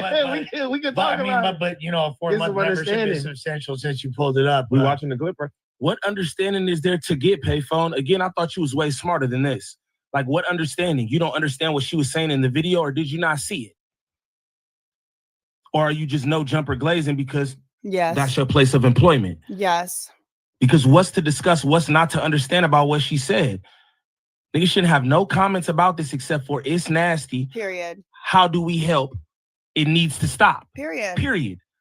we could talk about it. But you know, a 4-month membership is substantial since you pulled it up. We watching the clip, right? What understanding is there to get, Payphone? Again, I thought you was way smarter than this. Like, what understanding? You don't understand what she was saying in the video, or did you not see it? Or are you just no jumper glazing because that's your place of employment? Yes. Because what's to discuss, what's not to understand about what she said? Niggas shouldn't have no comments about this except for it's nasty. Period. How do we help? It needs to stop. Period.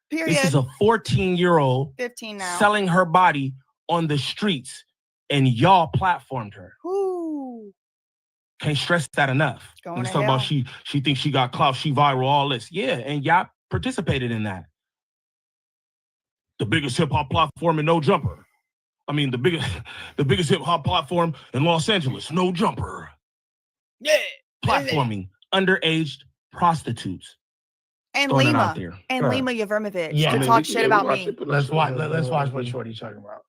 This is a 14-year-old 15 now. selling her body on the streets, and y'all platformed her. Ooh. Can't stress that enough. Going Let's talk about she thinks she got clout, she viral, all this. Yeah, and y'all participated in that. The biggest hip-hop platform in No Jumper. I mean, the biggest hip-hop platform in Los Angeles, No Jumper. Yeah. Platforming underage prostitutes. And Throwing it Lima. out there. And Lima Yevrimovich Yeah, to talk shit about me. Let's watch what Shorty's talking about.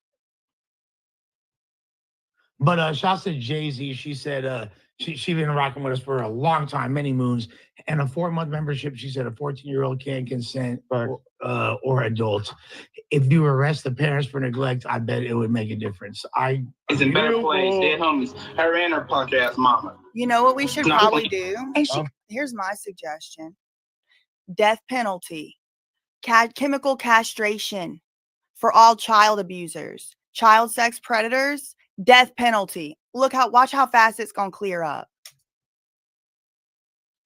But shouts to Jay-Z. She said she's been rocking with us for a long time, many moons. And a 4-month membership, she said a 14-year-old can't consent or adults. If you arrest the parents for neglect, I bet it would make a difference. It's in better place, dead homies. Her and her punk ass mama. You know what we should probably do? And here's my suggestion. Death penalty. Chemical castration for all child abusers. Child sex predators. Death penalty. Watch how fast it's gonna clear up.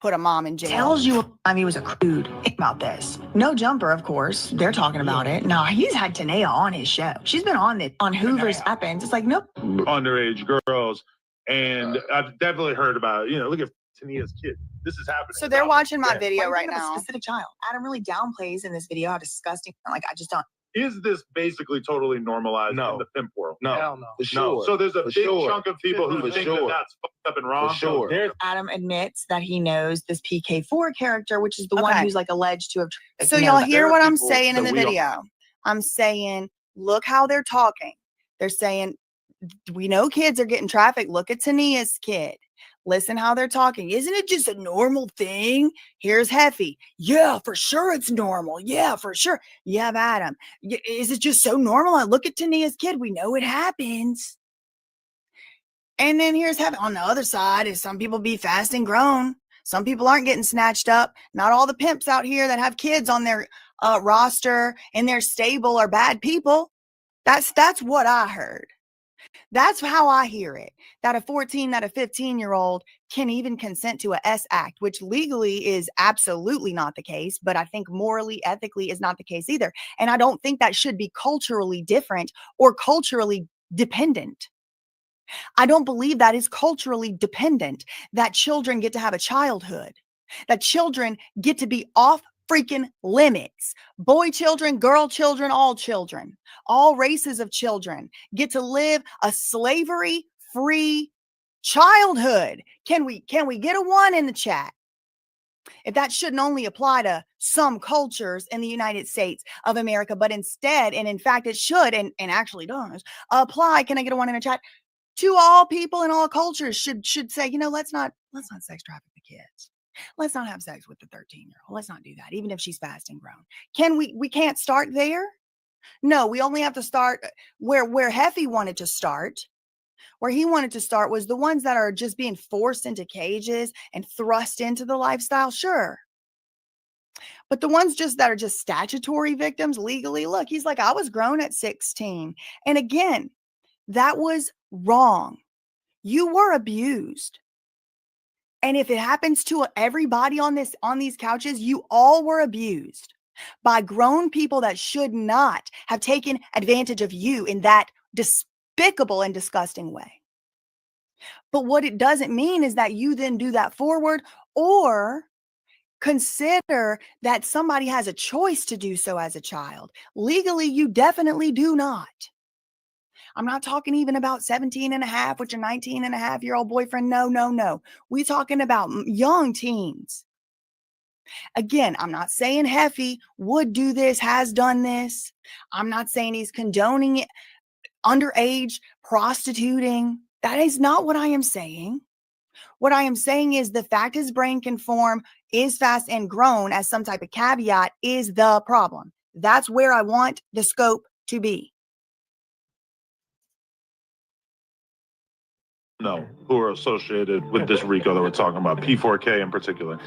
Put a mom in jail. Tells you he was a crude about this. No Jumper, of course. They're talking about it. No, he's had Tanea on his show. She's been on Hoover's Happens. It's like, nope. Underage girls. And I've definitely heard about it. Look at Tanea's kid. This is happening. So they're watching my video right now. A specific child. Adam really downplays in this video how disgusting. I just don't. Is this basically totally normalized in the pimp world? No. Hell no. For sure. So there's a big chunk of people who think that that's fucked up and wrong. For sure. Adam admits that he knows this PK4 character, which is the one who's alleged to have. So y'all hear what I'm saying in the video. I'm saying, look how they're talking. They're saying, we know kids are getting trafficked. Look at Tanea's kid. Listen how they're talking. Isn't it just a normal thing? Here's Jefe. Yeah, for sure it's normal. Yeah, for sure. You have Adam. Is it just so normal? I look at Tanea's kid. We know it happens. And then here's Jefe. On the other side is some people be fast and grown. Some people aren't getting snatched up. Not all the pimps out here that have kids on their roster in their stable are bad people. That's what I heard. That's how I hear it. That a 15-year-old can even consent to a S act, which legally is absolutely not the case, but I think morally, ethically is not the case either. And I don't think that should be culturally different or culturally dependent. I don't believe that is culturally dependent, that children get to have a childhood, that children get to be off freaking limits. Boy children, girl children, all races of children get to live a slavery free childhood. Can we get a 1 in the chat? If that shouldn't only apply to some cultures in the United States of America, but instead, and in fact it should, and actually does, apply, can I get a 1 in the chat? To all people in all cultures should say, let's not sex traffic the kids. Let's not have sex with the 13-year-old. Let's not do that, even if she's fast and grown. We can't start there? No, we only have to start where Jefe wanted to start. Where he wanted to start was the ones that are just being forced into cages and thrust into the lifestyle, sure. But the ones that are just statutory victims legally, look, he's like, I was grown at 16. And again, that was wrong. You were abused. And if it happens to everybody on these couches, you all were abused by grown people that should not have taken advantage of you in that despicable and disgusting way. But what it doesn't mean is that you then do that forward or consider that somebody has a choice to do so as a child. Legally, you definitely do not. I'm not talking even about 17 and a half with your 19 and a half year old boyfriend. No. We're talking about young teens. Again, I'm not saying Jefe would do this, has done this. I'm not saying he's condoning it, underage prostituting. That is not what I am saying. What I am saying is the fact his brain can form, is fast and grown as some type of caveat is the problem. That's where I want the scope to be. No, who are associated with this RICO that we're talking about, P4K in particular.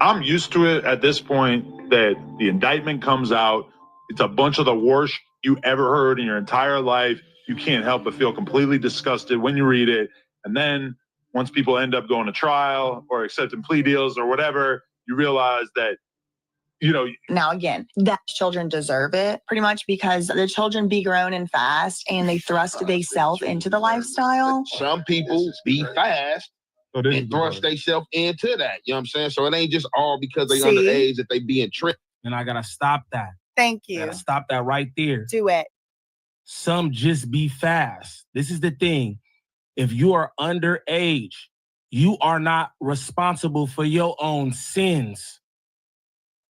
I'm used to it at this point that the indictment comes out. It's a bunch of the worst you ever heard in your entire life. You can't help but feel completely disgusted when you read it. And then once people end up going to trial or accepting plea deals or whatever, you realize that, Now, again, that children deserve it pretty much because the children be grown and fast and they thrust themselves into the lifestyle. Some people be fast and thrust themselves into that. You know what I'm saying? So it ain't just all because they underage that they being tricked. And I gotta stop that. Thank you. Gotta stop that right there. Do it. Some just be fast. This is the thing. If you are underage, you are not responsible for your own sins.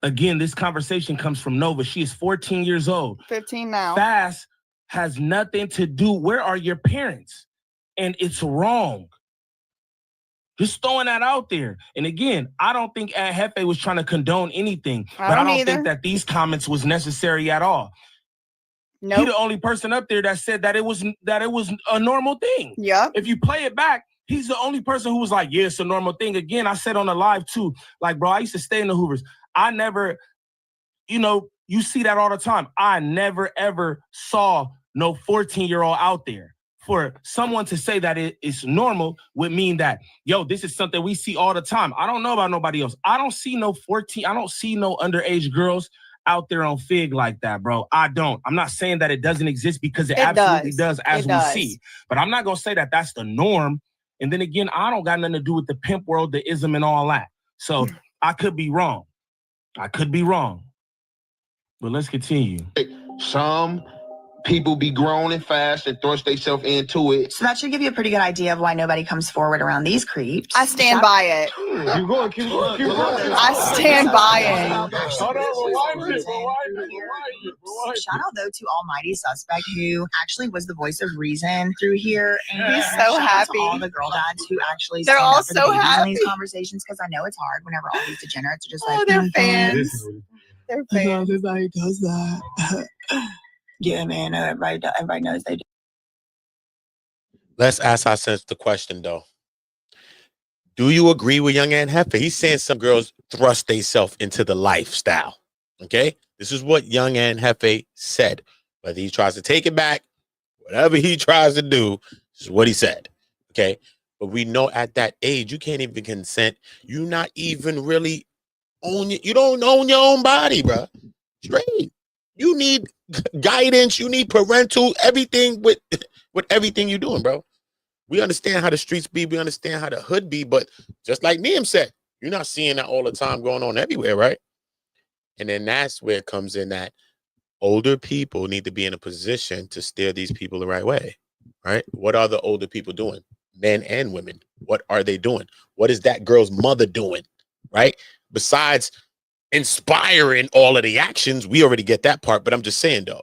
Again, this conversation comes from Nova. She is 14 years old. 15 now. Fast has nothing to do. Where are your parents? And it's wrong. Just throwing that out there. And again, I don't think Ant Jefe was trying to condone anything. But I don't think that these comments was necessary at all. Nope. He the only person up there that said that it was a normal thing. Yeah. If you play it back, he's the only person who was like, yeah, it's a normal thing. Again, I said on the live too, like, bro, I used to stay in the Hoovers. I never, you see that all the time. I never, ever saw no 14-year-old out there. For someone to say that it's normal would mean that, this is something we see all the time. I don't know about nobody else. I don't see no underage girls out there on Fig like that, bro. I don't. I'm not saying that it doesn't exist because it absolutely does as we see. But I'm not going to say that that's the norm. And then again, I don't got nothing to do with the pimp world, the ism and all that. So I could be wrong. But let's continue. Some people be grown and fast and thrust themselves into it. So that should give you a pretty good idea of why nobody comes forward around these creeps. I stand by it. Keep going. I stand by it. Hold on, rewind it. Shout out though to Almighty Suspect, who actually was the voice of reason through here. And he's so shout out happy. to all the girl dads who actually They're stand all up for the so babies happy in these conversations because I know it's hard whenever all these degenerates are just like, they're fans. They're fans. Everybody does that. Yeah, man. Everybody knows they do. Let's ask ourselves the question, though. Do you agree with young Ant Jefe? He's saying some girls thrust themselves into the lifestyle. Okay? This is what young Ant Jefe said. Whether he tries to take it back, whatever he tries to do, this is what he said. Okay? But we know at that age, you can't even consent. You not even really you don't own your own body, bro. Straight. You need guidance. You need parental, everything with everything you're doing, bro. We understand how the streets be. We understand how the hood be. But just like Neem said, you're not seeing that all the time going on everywhere, right? And then that's where it comes in that older people need to be in a position to steer these people the right way, right? What are the older people doing? men and women. What are they doing? What is that girl's mother doing? Right? Besides inspiring all of the actions, we already get that part. But I'm just saying, though,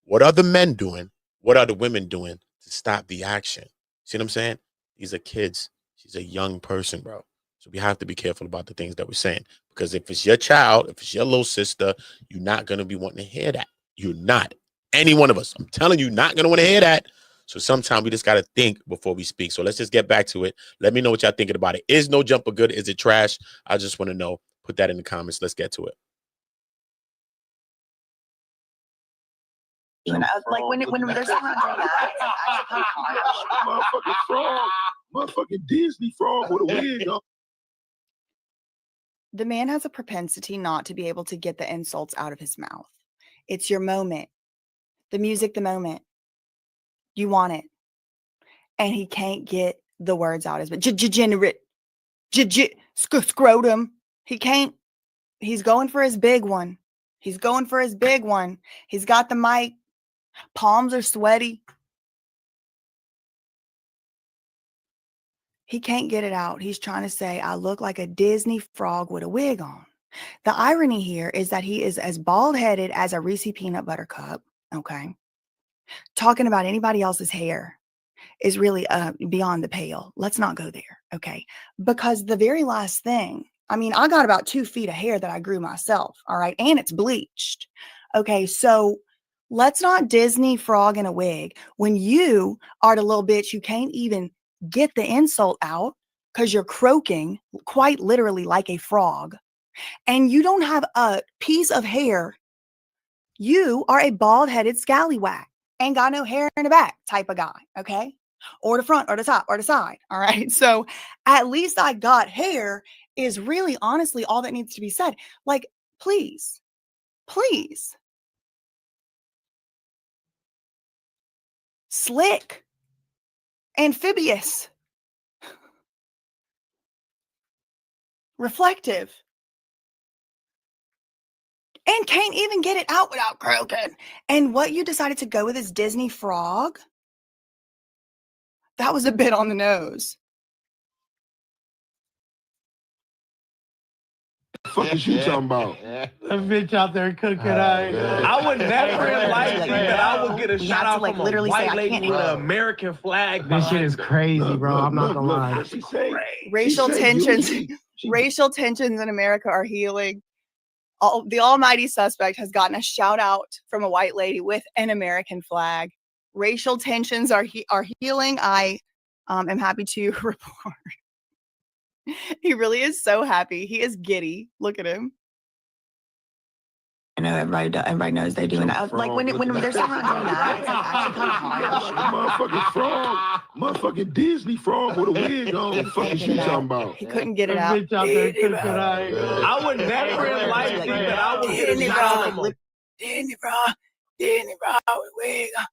what are the men doing? What are the women doing to stop the action? See what I'm saying? These are kids. She's a young person, bro. So we have to be careful about the things that we're saying. Because if it's your child, if it's your little sister, you're not going to be wanting to hear that. You're not. Any one of us. I'm telling you, not going to want to hear that. So sometimes we just got to think before we speak. So let's just get back to it. Let me know what y'all thinking about it. Is no jumper good? Is it trash? I just want to know. Put that in the comments. Let's get to it. Like when there's someone doing that, it's actually kind of harsh. Motherfucking frog. Motherfucking Disney frog with a wig on. The man has a propensity not to be able to get the insults out of his mouth. It's your moment. The music, the moment. You want it. And he can't get the words out as much. Degenerate. Scrotum. He can't. He's going for his big one. He's going for his big one. He's got the mic. Palms are sweaty. He can't get it out. He's trying to say, I look like a Disney frog with a wig on. The irony here is that he is as bald-headed as a Reese's peanut butter cup, okay? Talking about anybody else's hair is really beyond the pale. Let's not go there, okay? Because the very last thing, I mean, I got about 2 feet of hair that I grew myself, all right? And it's bleached, okay? So let's not Disney frog in a wig when you are the little bitch who can't even get the insult out because you're croaking quite literally like a frog and you don't have a piece of hair. You are a bald-headed scallywag. Ain't got no hair in the back type of guy, okay? Or the front or the top or the side, all right? So at least I got hair is really honestly all that needs to be said. Like, please, please. Slick. Amphibious. Reflective. And can't even get it out without croaking. And what you decided to go with is Disney frog? That was a bit on the nose. The fuck is you talking about? A bitch out there cooking. I would never in life think that I would get a shout out from a white lady with an American flag. This shit is crazy, bro. I'm not gonna lie. Racial tensions. Racial tensions in America are healing. The almighty suspect has gotten a shout out from a white lady with an American flag. Racial tensions are healing. I am happy to report. He really is so happy. He is giddy. Look at him. I know everybody knows they're doing that. Like when there's someone doing that, it's like actually kind of harsh. Motherfucking frog. Motherfucking Disney frog with a wig on. The fuck is you talking about? He couldn't get it out. Bitch out there cooking. I would never in life think that I would get a shout out from a Disney frog with wig on.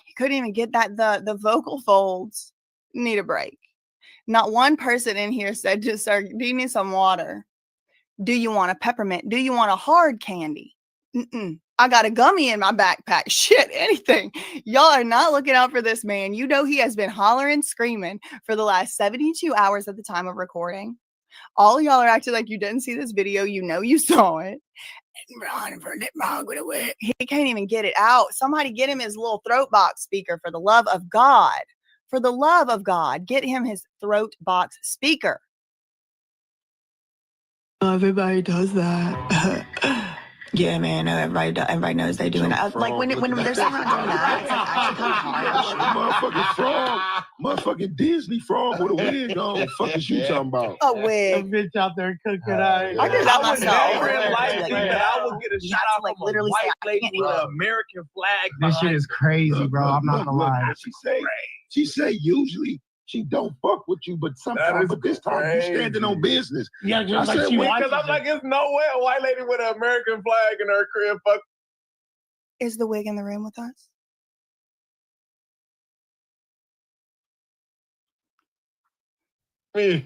He couldn't even get that. The vocal folds need a break. Not one person in here said, just, sir, do you need some water? Do you want a peppermint? Do you want a hard candy? I got a gummy in my backpack. Shit, anything. Y'all are not looking out for this man. You know he has been hollering, screaming for the last 72 hours at the time of recording. All of y'all are acting like you didn't see this video. You know you saw it. He can't even get it out. Somebody get him his little throat box speaker for the love of God. For the love of God, get him his throat box speaker. Everybody does that. Yeah, man. Everybody knows they're doing that. Like when there's someone doing that, it's like actually kind of harsh. Motherfucking frog. Motherfucking Disney frog with a wig on. The fuck is you talking about? A A wig. bitch out there cooking. I did that I would myself. never in life think that I would get a shout out like from a literally say, white I lady can't with an American flag. This shit is crazy, bro. I'm not gonna lie. She say usually she don't fuck with you, but sometimes, but this time you standing on business. Yeah, just I like said, she wait, watches Because I'm like, it. it's no way a white lady with an American flag in her crib fuck Is the wig in the room with us? me.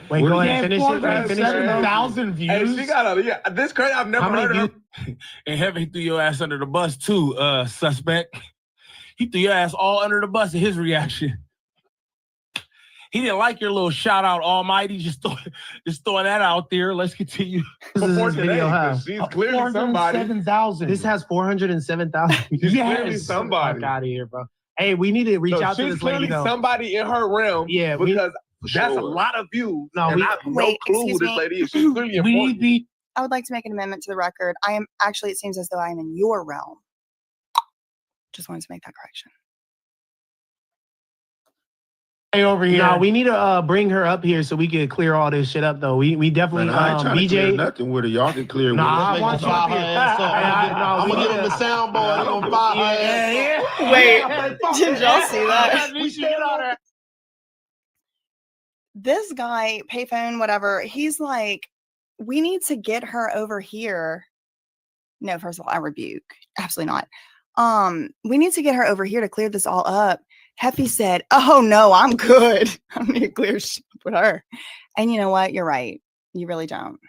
Wait, go ahead. Finish it. Finish it. 7,000 views. Hey, she got a this crazy. I've never How many heard of her. And Heavy threw your ass under the bus too, suspect. He threw your ass all under the bus in his reaction. He didn't like your little shout out, Almighty. Just throw that out there. Let's continue. What does this video have? She's clearly somebody. 407,000. This has 407,000. She's clearly somebody. Fuck out of here, bro. Hey, we need to reach out to she's this clearly lady, though. somebody in her realm. Yeah, because that's a lot of views. No, and we- I have no Wait, clue who excuse this me. lady is. She's clearly important. I would like to make an amendment to the record. I am actually, it seems as though I am in your realm. Just wanted to make that correction. Hey, over here. No, we need to bring her up here so we can clear all this shit up, though. We definitely, Man, I ain't trying to clear BJ. nothing with her. Y'all can clear with Nah, her. I want you up here. I'm gonna give him the soundboard. He gonna fire her ass. Wait, did y'all see that? We should get on her. This guy, payphone, whatever, he's like, we need to get her over here. No, first of all, I rebuke. Absolutely not. We need to get her over here to clear this all up. Heffy said, oh no, I'm good. I need to clear shit up with her. And you know what? You're right. You really don't.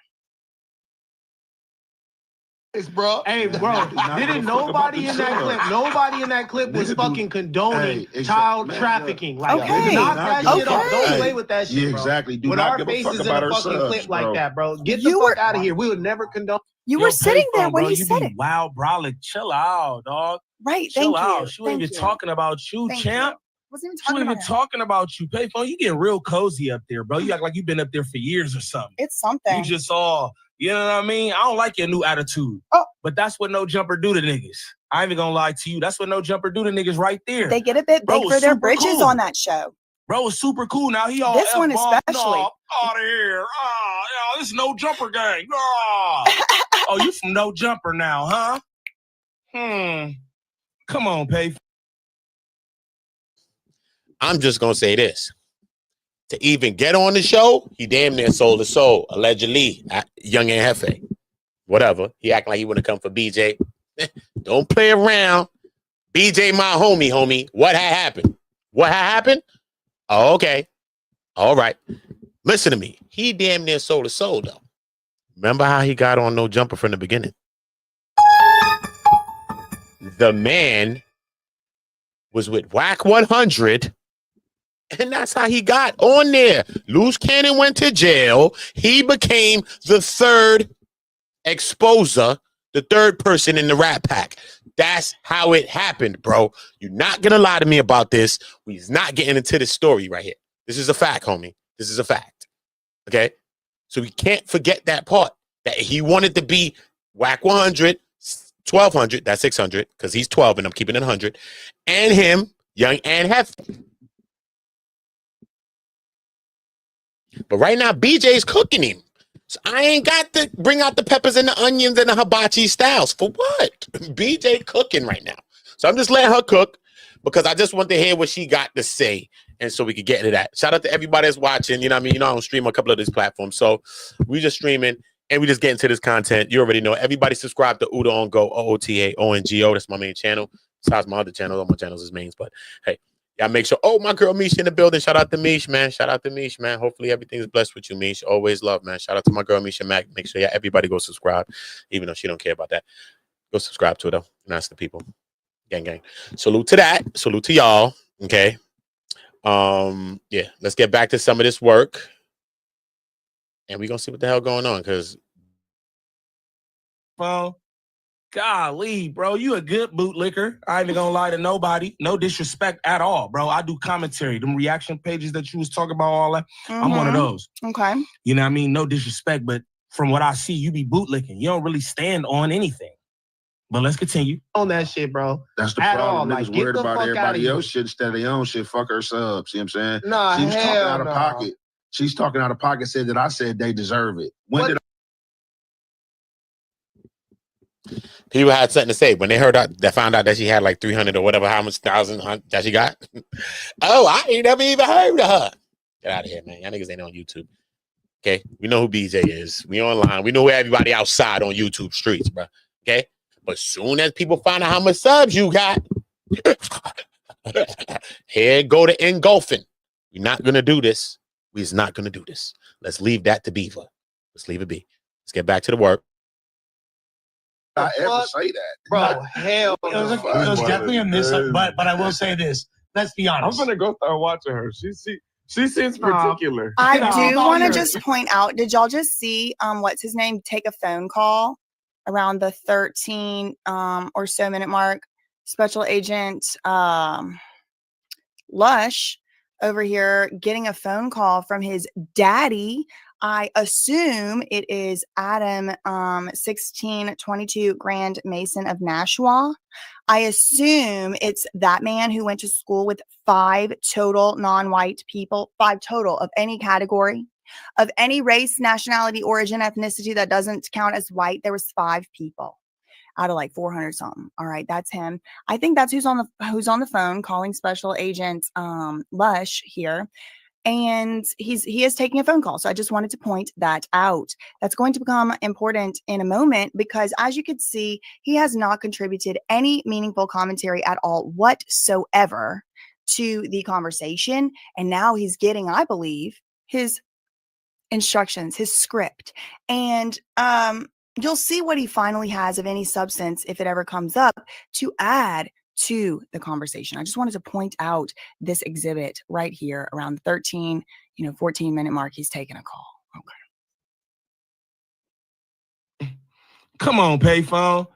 Bro. Hey, bro, didn't nobody in that clip was fucking condoning child trafficking. Like, Okay. knock that shit off. Don't Hey, play with that shit, yeah, bro. exactly. Do With not our give a fuck faces in about a her fucking subs, clip like bro. that, bro. Get the You fuck were- out of here. We would never condone. You Yo, were sitting payphone, there when bro, he you said be it. wild, brolic. Chill out, dog. Right. Chill Thank out. you. She wasn't Thank even you. talking about you, Thank champ. you. Wasn't even She talking wasn't about even him. talking about you. Payphone, you getting real cozy up there, bro. You act like you've been up there for years or something. It's something. You just all, you know what I mean? I don't like your new attitude. Oh. But that's what No Jumper do to niggas. I ain't even gonna lie to you. That's what No Jumper do to niggas right there. They get a bit Bro, big it's for their super bridges cool. on that show. Bro, it's super cool. Now he all This one F-bomb. especially. No, out of here. Yeah, this is No Jumper gang. Oh, you from No Jumper now, huh? Come on, Pay. I'm just gonna say this. To even get on the show, he damn near sold his soul, allegedly. Young Ant Jefe. Whatever. He acting like he wouldn't come for BJ. Don't play around. BJ, my homie. What had happened? What had happened? Oh, okay. All right. Listen to me. He damn near sold his soul, though. Remember how he got on No Jumper from the beginning? The man was with Whack 100, and that's how he got on there. Loose Cannon went to jail. He became the third exposer, the third person in the Rat Pack. That's how it happened, bro. You're not going to lie to me about this. We's not getting into this story right here. This is a fact, homie. This is a fact. Okay? So we can't forget that part, that he wanted to be Whack 100, 1,200, that's 600, because he's 12 and I'm keeping it 100, and him, Young Ant Jefe. But right now, BJ's cooking him. So I ain't got to bring out the peppers and the onions and the hibachi styles. For what? BJ cooking right now. So I'm just letting her cook because I just want to hear what she got to say. And so we could get into that. Shout out to everybody that's watching. You know what I mean? You know, I don't stream a couple of these platforms. So we just streaming and we just get into this content. You already know. Everybody subscribe to Uda on Go, OOTAONGO. That's my main channel. Besides my other channel, all my channels is mains. But hey, y'all make sure. Oh, my girl Mish in the building. Shout out to Mish, man. Shout out to Mish, man. Hopefully everything's blessed with you, Mish. Always love, man. Shout out to my girl Misha Mac. Make sure everybody go subscribe, even though she don't care about that. Go subscribe to her though. Nice to people. Gang. Salute to that. Salute to y'all. Okay. Yeah. Let's get back to some of this work, and we're gonna see what the hell going on because. Well, golly, bro, you a good bootlicker. I ain't even gonna lie to nobody. No disrespect at all, bro. I do commentary. Them reaction pages that you was talking about, all that. I'm one of those. Okay. You know what I mean? No disrespect, but from what I see, you be bootlicking. You don't really stand on anything. But let's continue. On that shit, bro. That's the At problem. all. Niggas Like, get worried the about fuck outta everybody here. else shit instead of their own shit. Fuck her subs. You know what I'm saying? Nah, she was talking hell out of no. pocket. She's talking out of pocket, said that I said they deserve it. When did People had something to say when they heard that found out that she had like 300 or whatever, how much thousand that she got. Oh, I ain't never even heard of her. Get out of here, man. Y'all niggas ain't on YouTube. Okay, we know who BJ is. We online. We know who everybody outside on YouTube streets, bro. Okay, but soon as people find out how much subs you got, here go to engulfing. We're not gonna do this. We're not gonna do this. Let's leave that to Beaver. Let's leave it be. Let's get back to the work. I ever say that, bro? Hell, it was definitely a miss. But I will say this. Let's be honest. I'm gonna go start watching her. She seems particular. I do want to just point out, did y'all just see what's his name take a phone call around the 13 or so minute mark? Special Agent Lush over here getting a phone call from his daddy. I assume it is Adam 1622 Grand Mason of Nashua. I assume it's that man who went to school with 5 total non-white people, 5 total of any category, of any race, nationality, origin, ethnicity that doesn't count as white. There was 5 people out of like 400 something. All right, that's him. I think that's who's on the phone calling Special Agent Lush here. And he is taking a phone call. So I just wanted to point that out. That's going to become important in a moment because as you could see, he has not contributed any meaningful commentary at all whatsoever to the conversation. And now he's getting, I believe, his instructions, his script. And you'll see what he finally has of any substance, if it ever comes up, to add to the conversation. I just wanted to point out this exhibit right here around the 13, 14 minute mark. He's taking a call. Okay. Come on, payphone.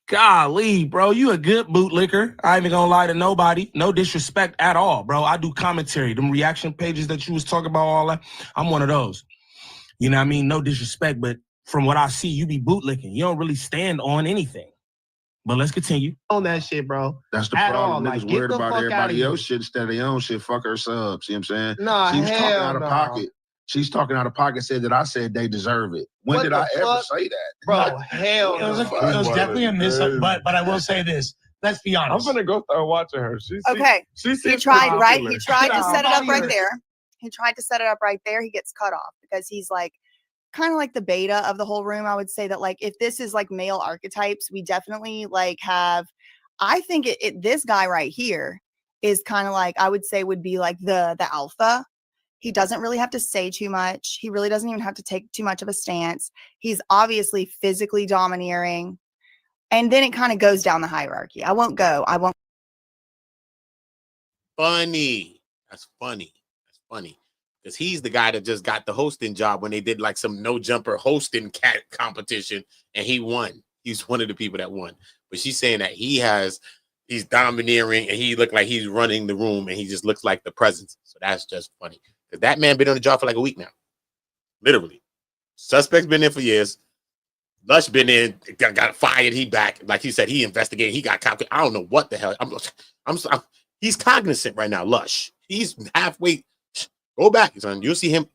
Golly, bro, you a good bootlicker. I ain't even gonna lie to nobody. No disrespect at all, bro. I do commentary. Them reaction pages that you was talking about, all that, I'm one of those. You know what I mean? No disrespect, but from what I see, you be bootlicking. You don't really stand on anything. But let's continue. On that shit, bro. That's the problem. Niggas worried about everybody else shit instead of their own shit. Fuck her subs. You know what I'm saying? Nah, she was talking out of no. pocket. She's talking out of pocket, said that I said they deserve it. When did I ever say that? Bro, hell it was definitely a miss. But I will say this. Let's be honest. I'm gonna go start watching her. He tried, right? He tried to set it up right there. He tried to set it up right there. He gets cut off because he's like, kind of like the beta of the whole room. I would say that like if this is like male archetypes, we definitely like have, I think this guy right here is kind of like, I would say would be like the alpha. He doesn't really have to say too much. He really doesn't even have to take too much of a stance. He's obviously physically domineering. And then it kind of goes down the hierarchy. I won't. Funny. That's funny. Because he's the guy that just got the hosting job when they did like some no jumper hosting cat competition and he won. He's one of the people that won. But she's saying that he's domineering and he looked like he's running the room and he just looks like the presence. So that's just funny. Because that man been on the job for like a week now. Literally. Suspect's been there for years. Lush been in, got fired. He back. Like he said, he investigated. He got caught. I don't know what the hell. He's cognizant right now, Lush. He's halfway. Go back, son. You'll see him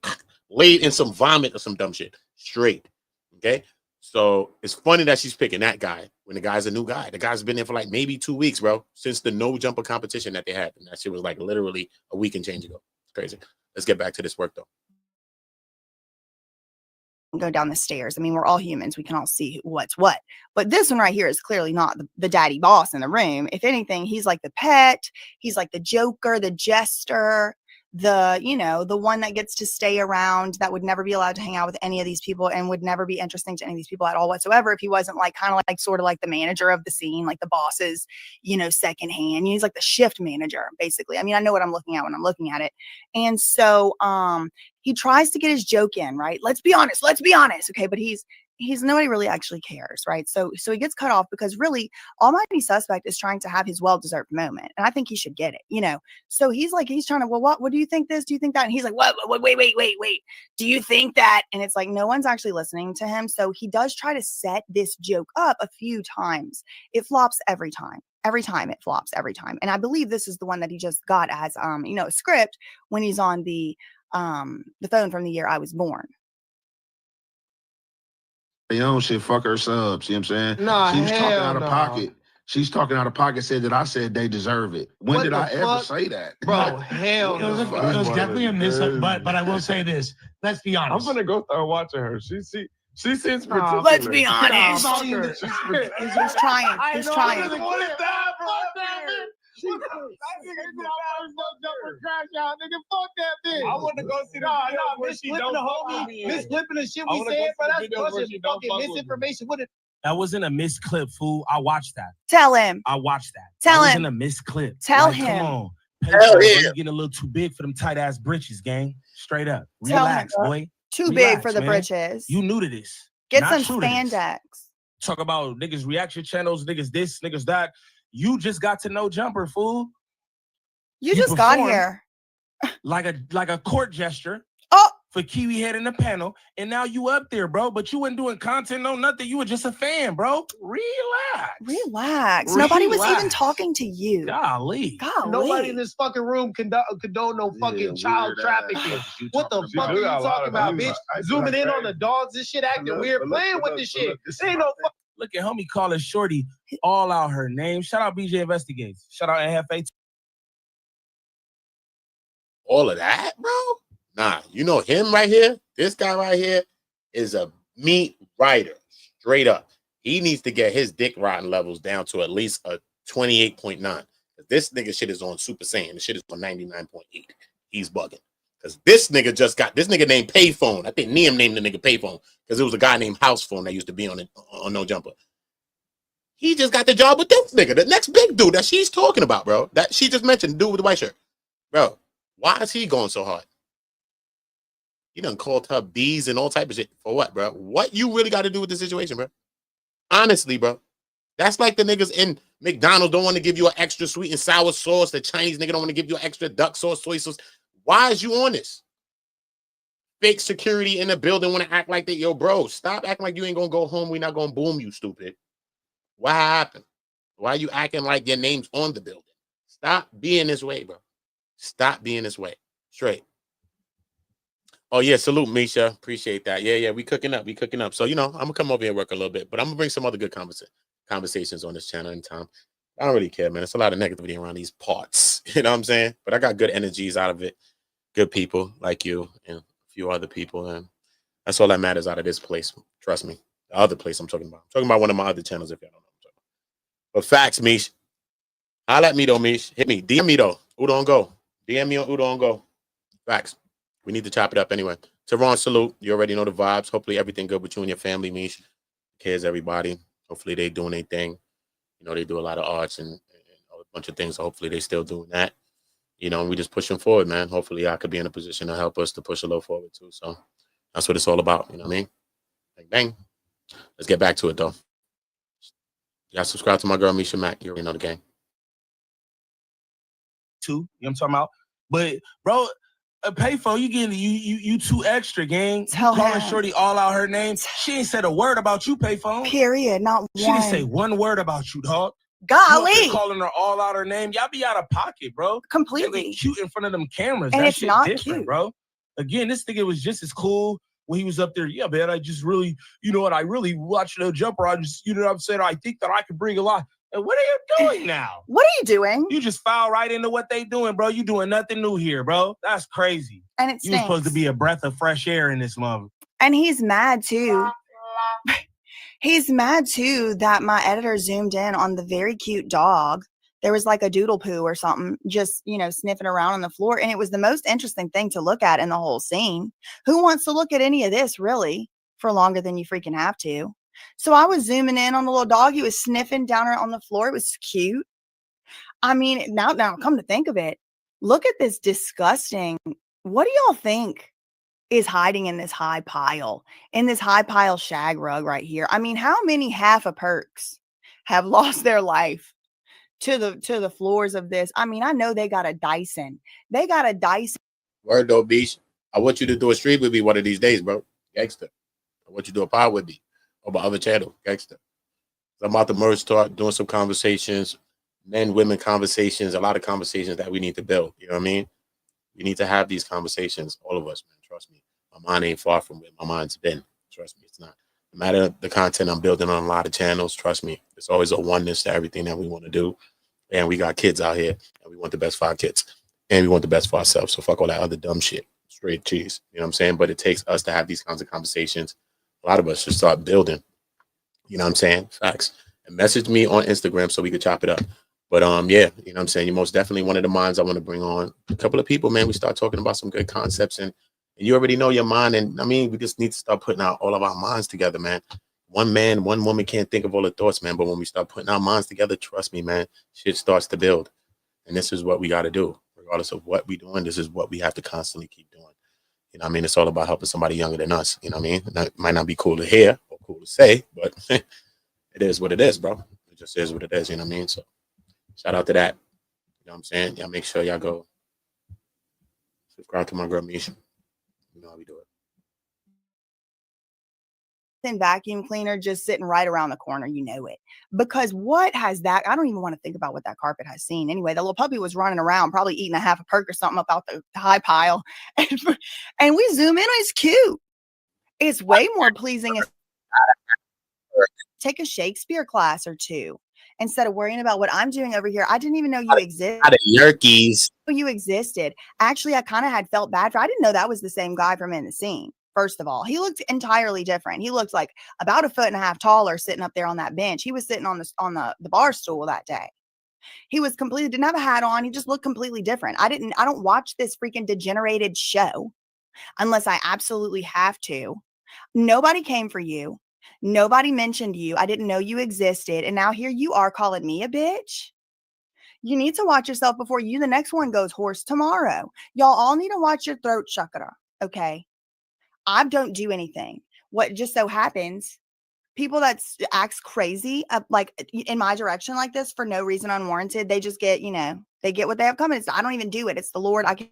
laid in some vomit or some dumb shit. Straight. Okay? So it's funny that she's picking that guy when the guy's a new guy. The guy's been there for like maybe 2 weeks, bro, since the no jumper competition that they had. And that shit was like literally a week and change ago. It's crazy. Let's get back to this work, though. Go down the stairs. I mean, we're all humans. We can all see what's what. But this one right here is clearly not the daddy boss in the room. If anything, he's like the pet. He's like the joker, the jester, the one that gets to stay around, that would never be allowed to hang out with any of these people and would never be interesting to any of these people at all whatsoever if he wasn't like kind of like sort of like the manager of the scene, like the boss's, second hand. He's like the shift manager, basically. I mean, I know what I'm looking at when I'm looking at it. And so he tries to get his joke in, right? Let's be honest. Okay, but he's nobody really actually cares, right? So he gets cut off because really Almighty Suspect is trying to have his well-deserved moment. And I think he should get it, So he's trying to, well, what do you think this? Do you think that? And he's like, what? Wait. Do you think that? And it's like, no one's actually listening to him. So he does try to set this joke up a few times. It flops every time. Every time it flops every time. And I believe this is the one that he just got as, a script when he's on the phone from the year I was born. Your own shit, fuck her subs. You know what I'm saying? Nah, she was talking out of no. pocket. She's talking out of pocket, said that I said they deserve it. When did I ever say that? Bro, hell no. It was definitely a miss. But I will say this. Let's be honest. I'm gonna go start watching her. She seems particular. Let's be honest. He's trying. I want to go see the Miss Flipping the shit we said, but that's fucking misinformation. That wasn't a missed clip, fool. I watched that. Tell him. I watched that. Tell that him. wasn't a missed clip. Tell like, him. Come on. Hell yeah. You getting a little too big for them tight ass britches, gang. Straight up. Tell Relax, him, boy. Too Relax, big for the man. britches. You new to this. Get Not some true to this. spandex. Talk about niggas reaction channels, niggas this, niggas that. You just got to know Jumper, fool. You just got performed here. Like a court gesture. Oh. For Kiwi Head in the panel, and now you up there, bro. But you weren't doing content, no nothing. You were just a fan, bro. Relax. Nobody was even talking to you. Golly. Nobody in this fucking room condone no fucking child trafficking. What the fuck are you talking about, bitch? Zooming in on the dogs and shit, acting weird, playing with this shit. Ain't no fuck. Look at homie calling Shorty all out her name. Shout out BJ Investigates. Shout out NFA. All of that, bro? Nah, you know him right here? This guy right here is a meat writer, straight up. He needs to get his dick rotten levels down to at least a 28.9. This nigga shit is on Super Saiyan. The shit is on 99.8. He's bugging. Because this nigga named Payphone. I think Neem named the nigga Payphone because it was a guy named House Phone that used to be on No Jumper. He just got the job with this nigga, the next big dude that she's talking about, bro. That she just mentioned, dude with the white shirt. Bro, why is he going so hard? You done called her bees and all type of shit. For what, bro? What you really got to do with the situation, bro? Honestly, bro. That's like the niggas in McDonald's don't want to give you an extra sweet and sour sauce. The Chinese nigga don't want to give you an extra duck sauce, soy sauce. Why is you on this? Fake security in the building want to act like that. Yo, bro, stop acting like you ain't going to go home. We not going to boom you, stupid. What happened? Why are you acting like your name's on the building? Stop being this way, bro. Stop being this way. Straight. Oh, yeah, salute, Misha. Appreciate that. Yeah, we cooking up. So, I'm going to come over here and work a little bit, but I'm going to bring some other good conversations on this channel in time. I don't really care, man. It's a lot of negativity around these parts. You know what I'm saying? But I got good energies out of it. Good people like you and a few other people. And that's all that matters out of this place. Trust me. The other place I'm talking about. I'm talking about one of my other channels, if y'all don't know what I'm talking about. But facts, Mish. Holla at me, though, Mish. Hit me. DM me, though. Udo on Go. DM me on Udo on Go. Facts. We need to chop it up anyway. Teron, salute. You already know the vibes. Hopefully everything good with you and your family, Mish. Cares everybody. Hopefully they doing their thing. They do a lot of arts and a bunch of things. So hopefully they still doing that. And we just pushing forward, man. Hopefully I could be in a position to help us to push a little forward too. So that's what it's all about. You know what I mean? Bang, bang. Let's get back to it though. Y'all subscribe to my girl, Misha Mack. You already know the game. Too. You know what I'm talking about? But, bro, a payphone, you getting you too extra, gang. Tell calling him. Shorty all out her name. She ain't said a word about you, payphone. Period. Not one. She didn't say one word about you, dog. Golly. Calling her all out her name. Y'all be out of pocket, bro. Completely. They cute in front of them cameras. And that it's shit not different, cute. bro. Again, this nigga was just as cool when he was up there. Yeah, man, I just really, I really watched No Jumper. I just, you know what I'm saying? I think that I could bring a lot. And what are you doing now? What are you doing? You just foul right into what they doing, bro. You doing nothing new here, bro. That's crazy. And it You were supposed to stinks. be a breath of fresh air in this mother. And he's mad too. He's mad too that my editor zoomed in on the very cute dog. There was like a doodle poo or something just, sniffing around on the floor. And it was the most interesting thing to look at in the whole scene. Who wants to look at any of this really for longer than you freaking have to? So I was zooming in on the little dog. He was sniffing down on the floor. It was cute. I mean, now come to think of it, look at this disgusting. What do y'all think is hiding in this high pile shag rug right here? I mean, how many half a perks have lost their life to the floors of this? I mean, I know they got a Dyson. Word though, Beach. I want you to do a stream with me one of these days, bro. Gangster. I want you to do a pod with me on my other channel, Gangster. I'm about to merge start doing some conversations, men, women conversations, a lot of conversations that we need to build. You know what I mean? We need to have these conversations, all of us, man. Trust me. My mind ain't far from where my mind's been. Trust me, it's not. No matter the content I'm building on a lot of channels, trust me, there's always a oneness to everything that we want to do. And we got kids out here, and we want the best for our kids. And we want the best for ourselves. So fuck all that other dumb shit. Straight cheese. You know what I'm saying? But it takes us to have these kinds of conversations. A lot of us should start building. You know what I'm saying? Facts. And message me on Instagram so we could chop it up. But yeah, you know what I'm saying? You're most definitely one of the minds I want to bring on. A couple of people, man, we start talking about some good concepts and you already know your mind. And I mean, we just need to start putting out all of our minds together, man. one man, one woman can't think of all the thoughts, man. But when we start putting our minds together, trust me, man, shit starts to build. And this is what we got to do. Regardless of what we're doing, this is what we have to constantly keep doing. You know what I mean? It's all about helping somebody younger than us. You know what I mean? That might not be cool to hear or cool to say, but it is what it is, bro. It just is what it is. You know what I mean? So shout out to that. You know what I'm saying? Y'all make sure y'all go subscribe to my girl Misha. You know how we do it. Vacuum cleaner just sitting right around the corner, you know it. Because what has that? I don't even want to think about what that carpet has seen. Anyway, the little puppy was running around, probably eating a half a perk or something up out the high pile. And we zoom in, it's cute. It's way more pleasing. Take a Shakespeare class or two instead of worrying about what I'm doing over here. I didn't even know you existed. You existed. Actually, I kind of had felt bad for. I didn't know that was the same guy from In the Scene. First of all, he looked entirely different. He looked like about 1.5 feet taller, sitting up there on that bench. He was sitting on the bar stool that day. He was completely didn't have a hat on. He just looked completely different. I don't watch this freaking degenerated show unless I absolutely have to. Nobody came for you. Nobody mentioned you. I didn't know you existed. And now here you are calling me a bitch. You need to watch yourself before the next one goes horse tomorrow. Y'all all need to watch your throat chakra. Okay. I don't do anything. What just so happens, people that acts crazy, like in my direction like this for no reason unwarranted, they just get, they get what they have coming. I don't even do it. It's the Lord. I can.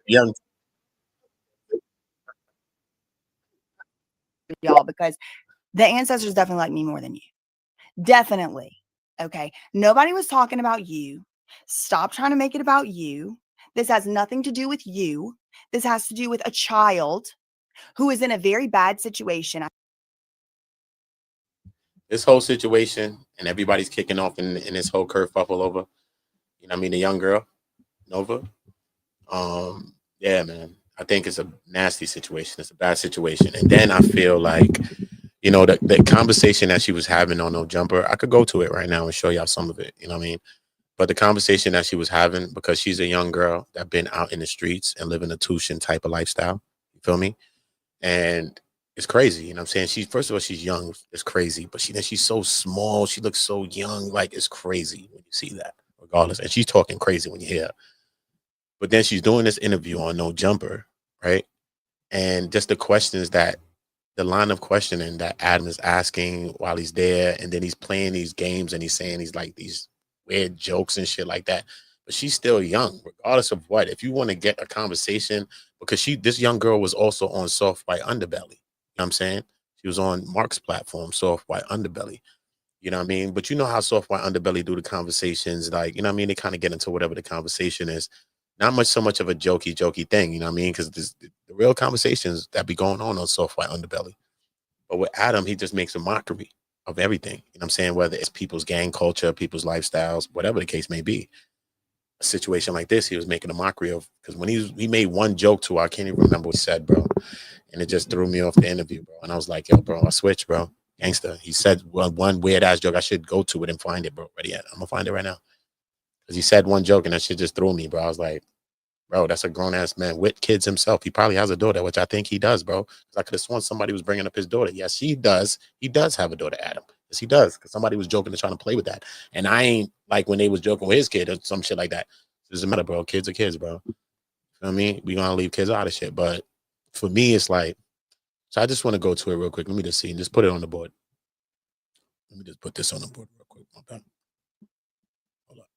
Young. Y'all, because the ancestors definitely like me more than you. Definitely. Okay. Nobody was talking about you. Stop trying to make it about you. This has nothing to do with you. This has to do with a child who is in a very bad situation. This whole situation, and everybody's kicking off in this whole kerfuffle over, you know what I mean, the young girl, Nova. Yeah, man. I think it's a nasty situation. It's a bad situation. And then I feel like, the conversation that she was having on No Jumper, I could go to it right now and show y'all some of it. You know what I mean? But the conversation that she was having, because she's a young girl that been out in the streets and living a Tushin type of lifestyle. You feel me? And it's crazy. You know what I'm saying? First of all, she's young. It's crazy. But she's so small. She looks so young. Like, it's crazy when you see that, regardless. And she's talking crazy when you hear her. But then she's doing this interview on No Jumper, right? And just the line of questioning that Adam is asking while he's there, and then he's playing these games and he's saying these weird jokes and shit like that. But she's still young, regardless of what. If you want to get a conversation, because this young girl was also on Soft White Underbelly. You know what I'm saying? She was on Mark's platform, Soft White Underbelly. You know what I mean? But you know how Soft White Underbelly do the conversations, like, you know what I mean? They kind of get into whatever the conversation is. Not so much of a jokey thing, you know what I mean? Because the real conversations that be going on Soft White Underbelly. But with Adam, he just makes a mockery of everything. You know what I'm saying? Whether it's people's gang culture, people's lifestyles, whatever the case may be. A situation like this, he was making a mockery of, because when he made one joke to her, I can't even remember what he said, bro. And it just threw me off the interview, bro. And I was like, yo, bro, I switched, bro. Gangster. He said one weird ass joke. I should go to it and find it, bro. Ready yet? I'm gonna find it right now. Because he said one joke and that shit just threw me, bro. I was like, bro, that's a grown ass man with kids himself. He probably has a daughter, which I think he does, bro. Because I could have sworn somebody was bringing up his daughter. Yes, he does. He does have a daughter, Adam. Yes, he does. Because somebody was joking and trying to play with that. And I ain't like when they was joking with his kid or some shit like that. It doesn't matter, bro. Kids are kids, bro. You know what I mean? We gonna leave kids out of shit. But for me, it's like, so I just want to go to it real quick. Let me just see. Just put it on the board. Let me just put this on the board real quick. Okay. Hold up.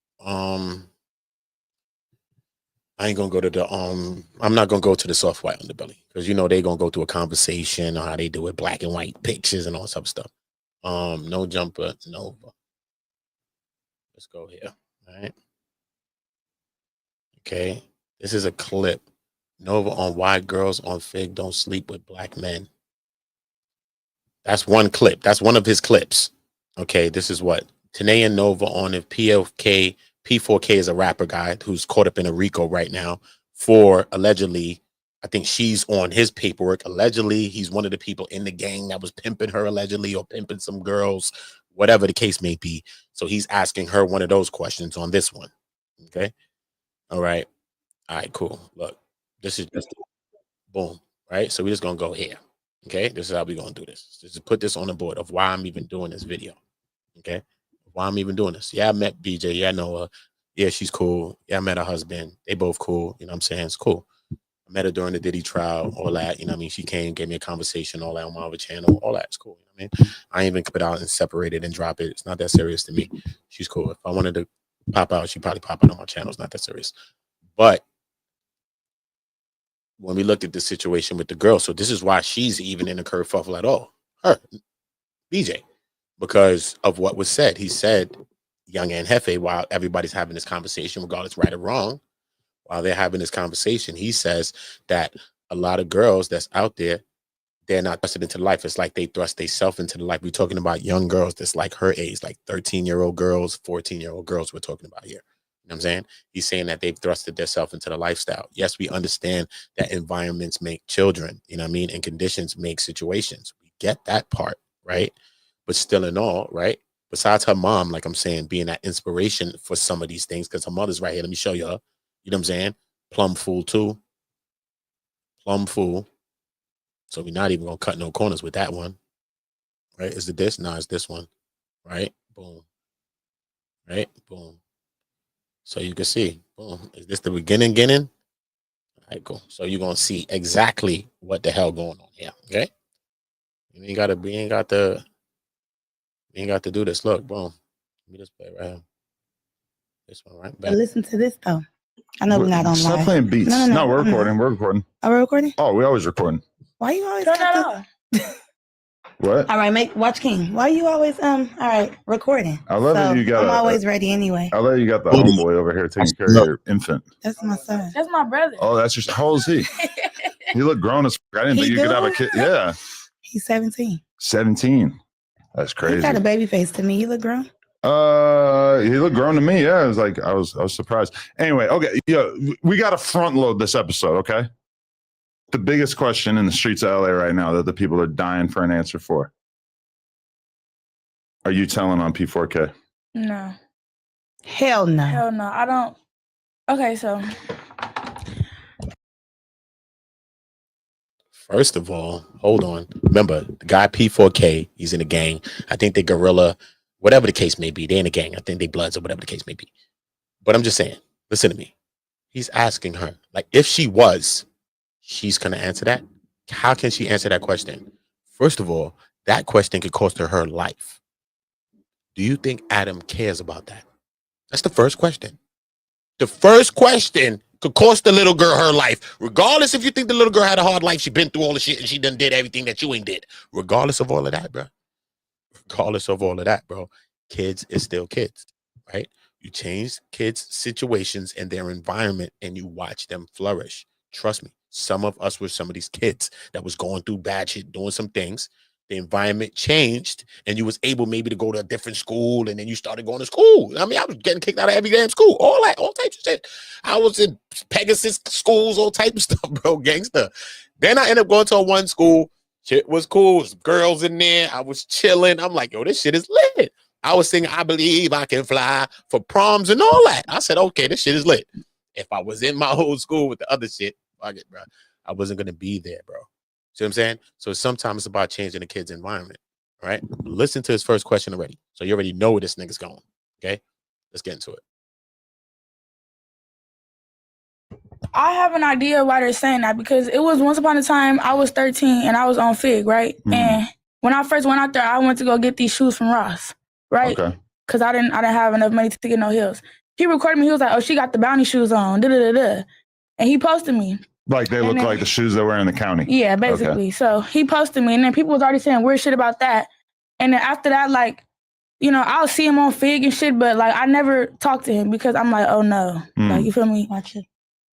I ain't gonna go to the I'm not gonna go to the Soft White Underbelly, because they gonna go through a conversation on how they do it, black and white pictures and all this other stuff. No Jumper, Nova. Let's go here. All right. Okay. This is a clip. Nova on why girls on Fig don't sleep with black men. That's one clip. That's one of his clips. Okay, this is what Tanae and Nova on if P4K is a rapper guy who's caught up in a RICO right now for allegedly, I think she's on his paperwork. Allegedly, he's one of the people in the gang that was pimping her allegedly, or pimping some girls, whatever the case may be. So he's asking her one of those questions on this one. Okay. All right. All right, cool. Look, this is just boom. Right. So we're just going to go here. Okay, this is how we're gonna do this. Just put this on the board of why I'm even doing this video. Okay, why I'm even doing this. Yeah, I met BJ. Yeah, I know her. Yeah, she's cool. Yeah, I met her husband. They both cool. You know what I'm saying? It's cool. I met her during the Diddy trial, all that. You know what I mean? She came, gave me a conversation, all that on my other channel. All that's cool. You know what I mean? I ain't even cut it out and separate it and drop it. It's not that serious to me. She's cool. If I wanted to pop out, she'd probably pop out on my channel. It's not that serious. But when we looked at the situation with the girl, so this is why she's even in a kerfuffle at all. Her, BJ, because of what was said. He said, young Ant Jefe, while everybody's having this conversation, regardless right or wrong, while they're having this conversation, he says that a lot of girls that's out there, they're not thrusted into life. It's like they thrust themselves into the life. We're talking about young girls that's like her age, like 13-year-old girls, 14-year-old girls we're talking about here. You know what I'm saying? He's saying that they've thrusted themselves into the lifestyle. Yes, we understand that environments make children, you know what I mean? And conditions make situations. We get that part, right? But still in all, right? Besides her mom, like I'm saying, being that inspiration for some of these things, because her mother's right here. Let me show you her. You know what I'm saying? Plum fool too. Plum fool. So we're not even going to cut no corners with that one. Right? Is it this? No, it's this one. Right? Boom. Right? Boom. So you can see, boom, is this the beginning? All right, cool. So you're gonna see exactly what the hell going on here. Okay. You ain't got to do this. Look, boom. Let me just play right here. This one right back. But listen to this though. I know we're not on live. Stop playing beats. No, we're recording. We're recording. Are we recording? Oh, we always recording. Why you always turn that off? What? All right, watch King. Why you always all right, recording? I love that you got. I'm always ready anyway. I love you got the homeboy over here taking care of your infant. That's my son. That's my brother. Oh, that's your. How old is he? He look grown as fuck. I didn't think you could have a kid. Yeah. He's 17. 17. That's crazy. He got a baby face to me. You look grown. He looked grown to me. Yeah, I was like, I was surprised. Anyway, okay, yeah, we got to front load this episode. Okay. The biggest question in the streets of LA right now that the people are dying for an answer for. Are you telling on P4K? No. Hell no. Hell no. I don't. Okay, so. First of all, hold on. Remember, the guy P4K, he's in a gang. I think they guerrilla, whatever the case may be. They're in a gang. I think they Bloods or whatever the case may be. But I'm just saying, listen to me. He's asking her, like, if she was, she's going to answer that. How can she answer that question? First of all, that question could cost her life. Do you think Adam cares about that? That's the first question. The first question could cost the little girl her life. Regardless if you think the little girl had a hard life, she been through all the shit and she done did everything that you ain't did. Regardless of all of that, bro. Regardless of all of that, bro. Kids is still kids, right? You change kids' situations and their environment and you watch them flourish. Trust me. Some of us were some of these kids that was going through bad shit, doing some things. The environment changed and you was able maybe to go to a different school and then you started going to school. I mean, I was getting kicked out of every damn school, all types of shit. I was in Pegasus schools, all type of stuff, bro, gangster. Then I ended up going to one school. Shit was cool. There was girls in there. I was chilling. I'm like, yo, this shit is lit. I was singing I Believe I Can Fly for proms and all that. I said, okay, this shit is lit. If I was in my old school with the other shit, fuck it, bro. I wasn't going to be there, bro. See what I'm saying? So sometimes it's about changing the kid's environment, right? Listen to his first question already. So you already know where this nigga's going, okay? Let's get into it. I have an idea why they're saying that because it was once upon a time I was 13 and I was on Fig, right? Mm-hmm. And when I first went out there, I went to go get these shoes from Ross, right? Okay. Because I didn't have enough money to get no heels. He recorded me. He was like, "Oh, she got the bounty shoes on." And he posted me. Like they look like the shoes they wear in the county. Yeah, basically. Okay. So he posted me, and then people was already saying weird shit about that. And then after that, like, you know, I'll see him on Fig and shit, but like I never talk to him because I'm like, oh no, like you feel me? Watch it.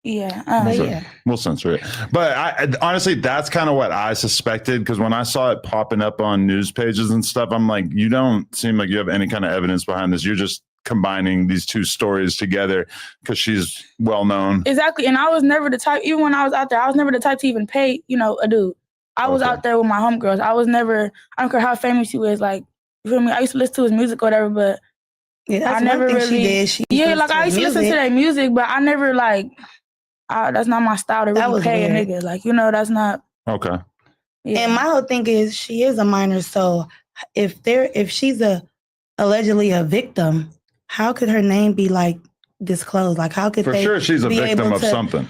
Yeah, yeah. We'll censor it. But I honestly, that's kind of what I suspected because when I saw it popping up on news pages and stuff, I'm like, you don't seem like you have any kind of evidence behind this. You're just combining these two stories together because she's well known. Exactly. And I was never the type, even when I was out there, I was never the type to even pay, you know, a dude. I was out there with my homegirls. I was never, I don't care how famous she was, like, you feel me? I used to listen to his music or whatever, but I never really she did. Like I used to listen to that music, but I never like that's not my style to really pay a nigga. Like, you know, that's not okay. And my whole thing is she is a minor, so if she's allegedly a victim, how could her name be like disclosed? Like how could For they sure she's a be victim able of to, something.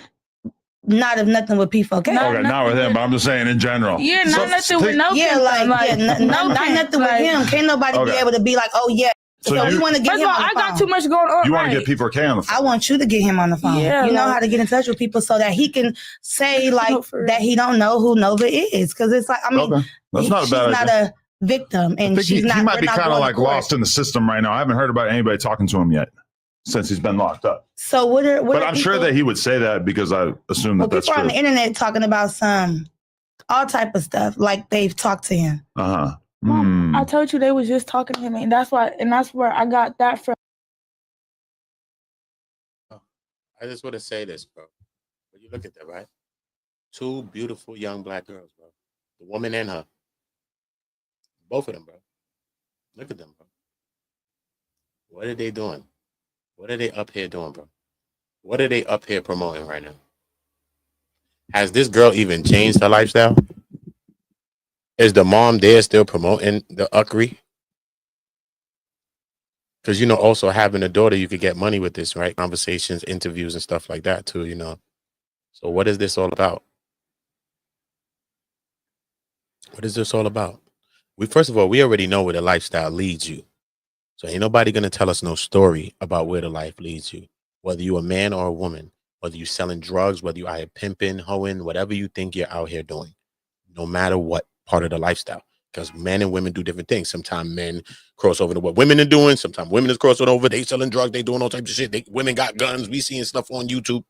not of nothing with P4K. Okay, not with him, but I'm just saying in general. Yeah, not nothing with no Yeah, pimp, not nothing with him. Can't nobody be able to be like, oh yeah. So we want to get first him of all, on the I got phone. too much going on. You want to get P4K on the phone? I want you to get him on the phone. Yeah, you know how to get in touch with people so that he can say like that he don't know who Nova is. Because it's like, I mean, That's not a she's bad not idea. a victim, I and think she's not. he might we're be not kind of going to like court. lost in the system right now. I haven't heard about anybody talking to him yet since he's been locked up. So what are But I'm sure that he would say that because I assume that that's people true. on the internet talking about all type of stuff like they've talked to him. Mom, I told you they was just talking to him, and that's where I got that from. I just want to say this, bro. When you look at that, right? Two beautiful young black girls, bro. The woman and her. Both of them, bro. Look at them, bro. What are they doing? What are they up here doing, bro? What are they up here promoting right now? Has this girl even changed her lifestyle? Is the mom there still promoting the uckery? Because, also having a daughter, you could get money with this, right? Conversations, interviews, and stuff like that, too, So what is this all about? What is this all about? First of all, we already know where the lifestyle leads you. So ain't nobody going to tell us no story about where the life leads you. Whether you're a man or a woman, whether you're selling drugs, whether you're out here pimping, hoeing, whatever you think you're out here doing, no matter what part of the lifestyle. Because men and women do different things. Sometimes men cross over to what women are doing. Sometimes women is crossing over. They selling drugs. They doing all types of shit. Women got guns. We seeing stuff on YouTube.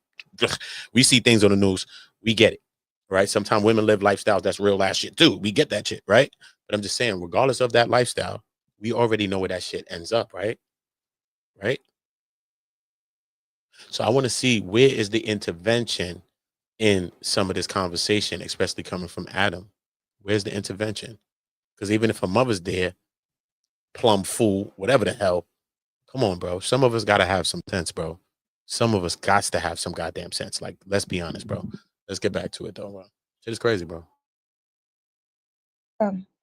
We see things on the news. We get it, right? Sometimes women live lifestyles that's real ass shit too. We get that shit, right? But I'm just saying, regardless of that lifestyle, we already know where that shit ends up, right? Right? So I want to see where is the intervention in some of this conversation, especially coming from Adam. Where's the intervention? Because even if her mother's there, plum fool, whatever the hell, come on, bro. Some of us got to have some sense, bro. Some of us got to have some goddamn sense. Like, let's be honest, bro. Let's get back to it, though, bro. Shit is crazy, bro.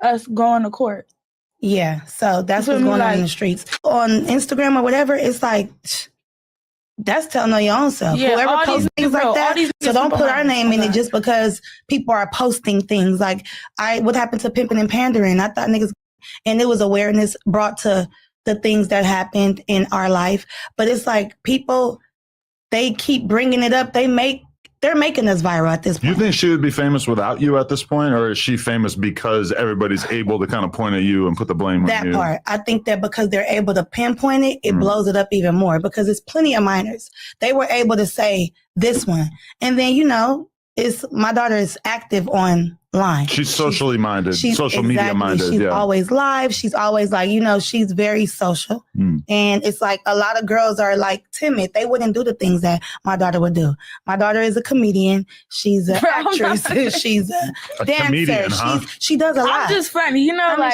Us going to court. Yeah, so that's what's going on in the streets. On Instagram or whatever, it's like, that's telling on your own self. Yeah, Whoever posts things like that, so don't put our name in it just because people are posting things. Like, what happened to pimping and pandering? I thought niggas, and it was awareness brought to the things that happened in our life. But it's like people, they keep bringing it up. They're making us viral at this point. You think she would be famous without you at this point, or is she famous because everybody's able to kind of point at you and put the blame on you? That part. I think that because they're able to pinpoint it, it blows it up even more because it's plenty of minors. They were able to say this one. And then, my daughter is active online. She's socially minded, social media minded. She's always live. She's always like, she's very social. And it's like a lot of girls are like timid. They wouldn't do the things that my daughter would do. My daughter is a comedian. She's an actress. She's a dancer. Comedian, huh? She does a lot. I'm just funny,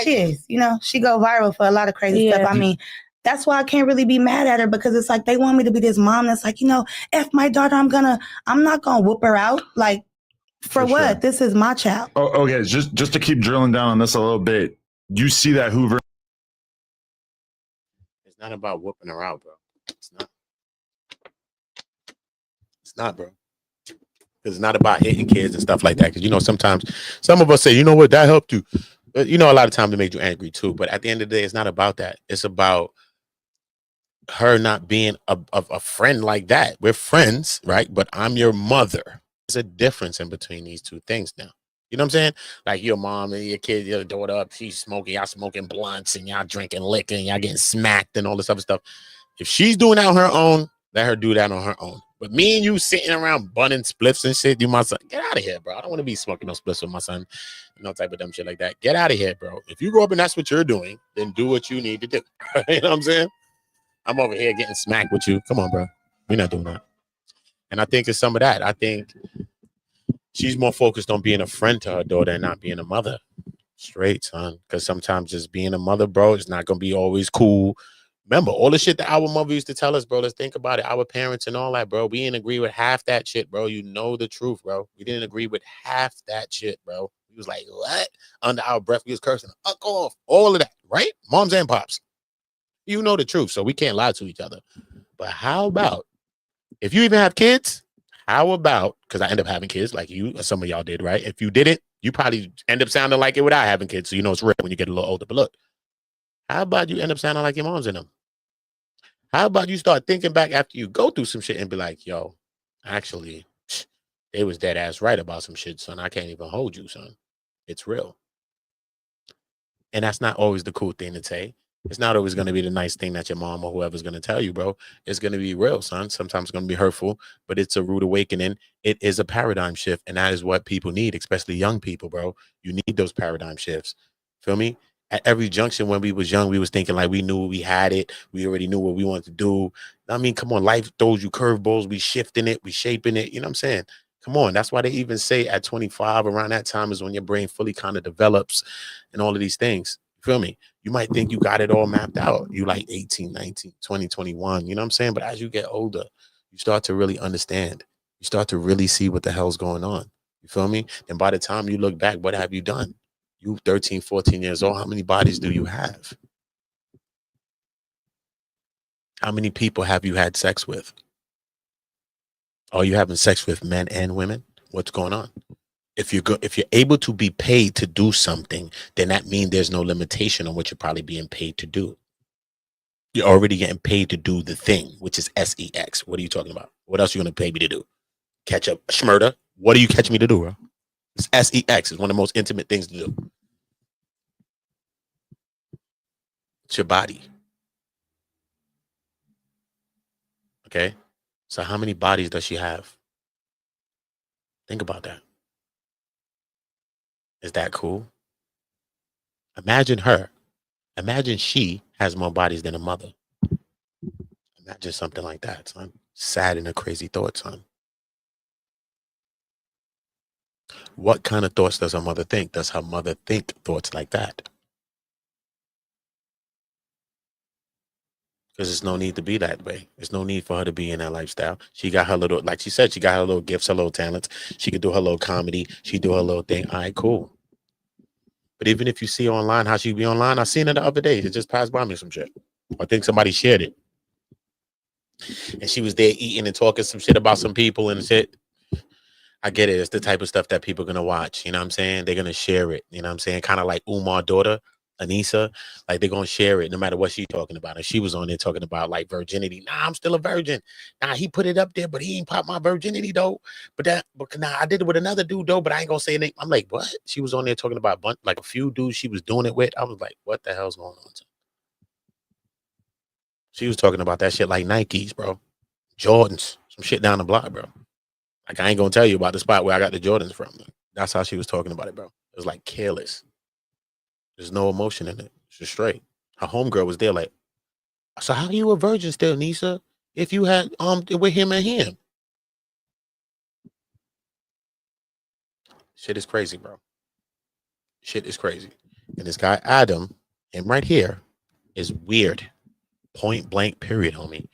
she is. She go viral for a lot of crazy stuff. I mean, that's why I can't really be mad at her because it's like they want me to be this mom that's like, F my daughter, I'm not gonna whoop her out. Like, for what? Sure. This is my child. Oh, okay, just to keep drilling down on this a little bit, you see that Hoover. It's not about whooping her out, bro. It's not. It's not, bro. It's not about hitting kids and stuff like that. Because, sometimes some of us say, what, that helped you. But, a lot of times it made you angry too. But at the end of the day, it's not about that. It's about her not being a friend like that. We're friends, right? But I'm your mother. There's a difference in between these two things now. You know what I'm saying? Like your mom and your kid, your daughter, she's smoking, y'all smoking blunts and y'all drinking liquor and y'all getting smacked and all this other stuff. If she's doing that on her own, let her do that on her own. But me and you sitting around bunning spliffs and shit, you my son, get out of here, bro. I don't want to be smoking no spliffs with my son. No type of dumb shit like that. Get out of here, bro. If you grow up and that's what you're doing, then do what you need to do. You know what I'm saying? I'm over here getting smacked with you. Come on, bro. We're not doing that. And I think it's some of that. I think she's more focused on being a friend to her daughter and not being a mother. Straight, son. Because sometimes just being a mother, bro, it's not going to be always cool. Remember, all the shit that our mother used to tell us, bro. Let's think about it. Our parents and all that, bro. We didn't agree with half that shit, bro. You know the truth, bro. We didn't agree with half that shit, bro. We was like, what? Under our breath, we was cursing. Fuck off. All of that, right? Moms and pops. You know the truth, so we can't lie to each other. But how about, if you even have kids, how about, because I end up having kids like you, or some of y'all did, right? If you didn't, you probably end up sounding like it without having kids. So you know it's real when you get a little older. But look, how about you end up sounding like your mom's in them? How about you start thinking back after you go through some shit and be like, yo, actually, they was dead ass right about some shit, son. I can't even hold you, son. It's real. And that's not always the cool thing to say. It's not always going to be the nice thing that your mom or whoever's going to tell you, bro. It's going to be real, son. Sometimes it's going to be hurtful, but it's a rude awakening. It is a paradigm shift, and that is what people need, especially young people, bro. You need those paradigm shifts. Feel me? At every junction when we was young, we was thinking like we knew we had it. We already knew what we wanted to do. I mean, come on, life throws you curveballs. We shifting it. We shaping it. You know what I'm saying? Come on. That's why they even say at 25, around that time is when your brain fully kind of develops and all of these things. Feel me? You might think you got it all mapped out. You like 18, 19, 20, 21. You know what I'm saying? But as you get older, you start to really understand. You start to really see what the hell's going on. You feel me? And by the time you look back, what have you done? You 13, 14 years old. How many bodies do you have? How many people have you had sex with? Are you having sex with men and women? What's going on? If you're able to be paid to do something, then that means there's no limitation on what you're probably being paid to do. You're already getting paid to do the thing, which is sex. What are you talking about? What else are you going to pay me to do? Catch up, schmurder. What do you catch me to do, bro? It's sex. It's one of the most intimate things to do. It's your body. Okay? So how many bodies does she have? Think about that. Is that cool? Imagine her. Imagine she has more bodies than a mother. Imagine something like that, son. Sad and a crazy thought, son. What kind of thoughts does her mother think? Does her mother think thoughts like that? Because there's no need to be that way. There's no need for her to be in that lifestyle. She got her little, like she said, she got her little gifts, her little talents. She could do her little comedy. She do her little thing. All right, cool. But even if you see online how she be online, I seen it the other day. It just passed by me some shit. I think somebody shared it. And she was there eating and talking some shit about some people and shit. I get it. It's the type of stuff that people are going to watch. You know what I'm saying? They're going to share it. You know what I'm saying? Kind of like Umar's daughter, Anissa. Like, they're going to share it no matter what she's talking about. And she was on there talking about, like, virginity. Nah, I'm still a virgin. Nah, he put it up there, but he ain't popped my virginity, though. But nah, I did it with another dude, though, but I ain't going to say anything. I'm like, what? She was on there talking about like a few dudes she was doing it with. I was like, what the hell's going on? She was talking about that shit like Nikes, bro. Jordans. Some shit down the block, bro. Like, I ain't gonna tell you about the spot where I got the Jordans from. That's how she was talking about it, bro. It was like careless. There's no emotion in it. It's just straight. Her homegirl was there like, so how you a virgin still, Nisa? If you had with him and him. Shit is crazy, bro. Shit is crazy. And this guy, Adam, him right here, is weird. Point blank, period, homie.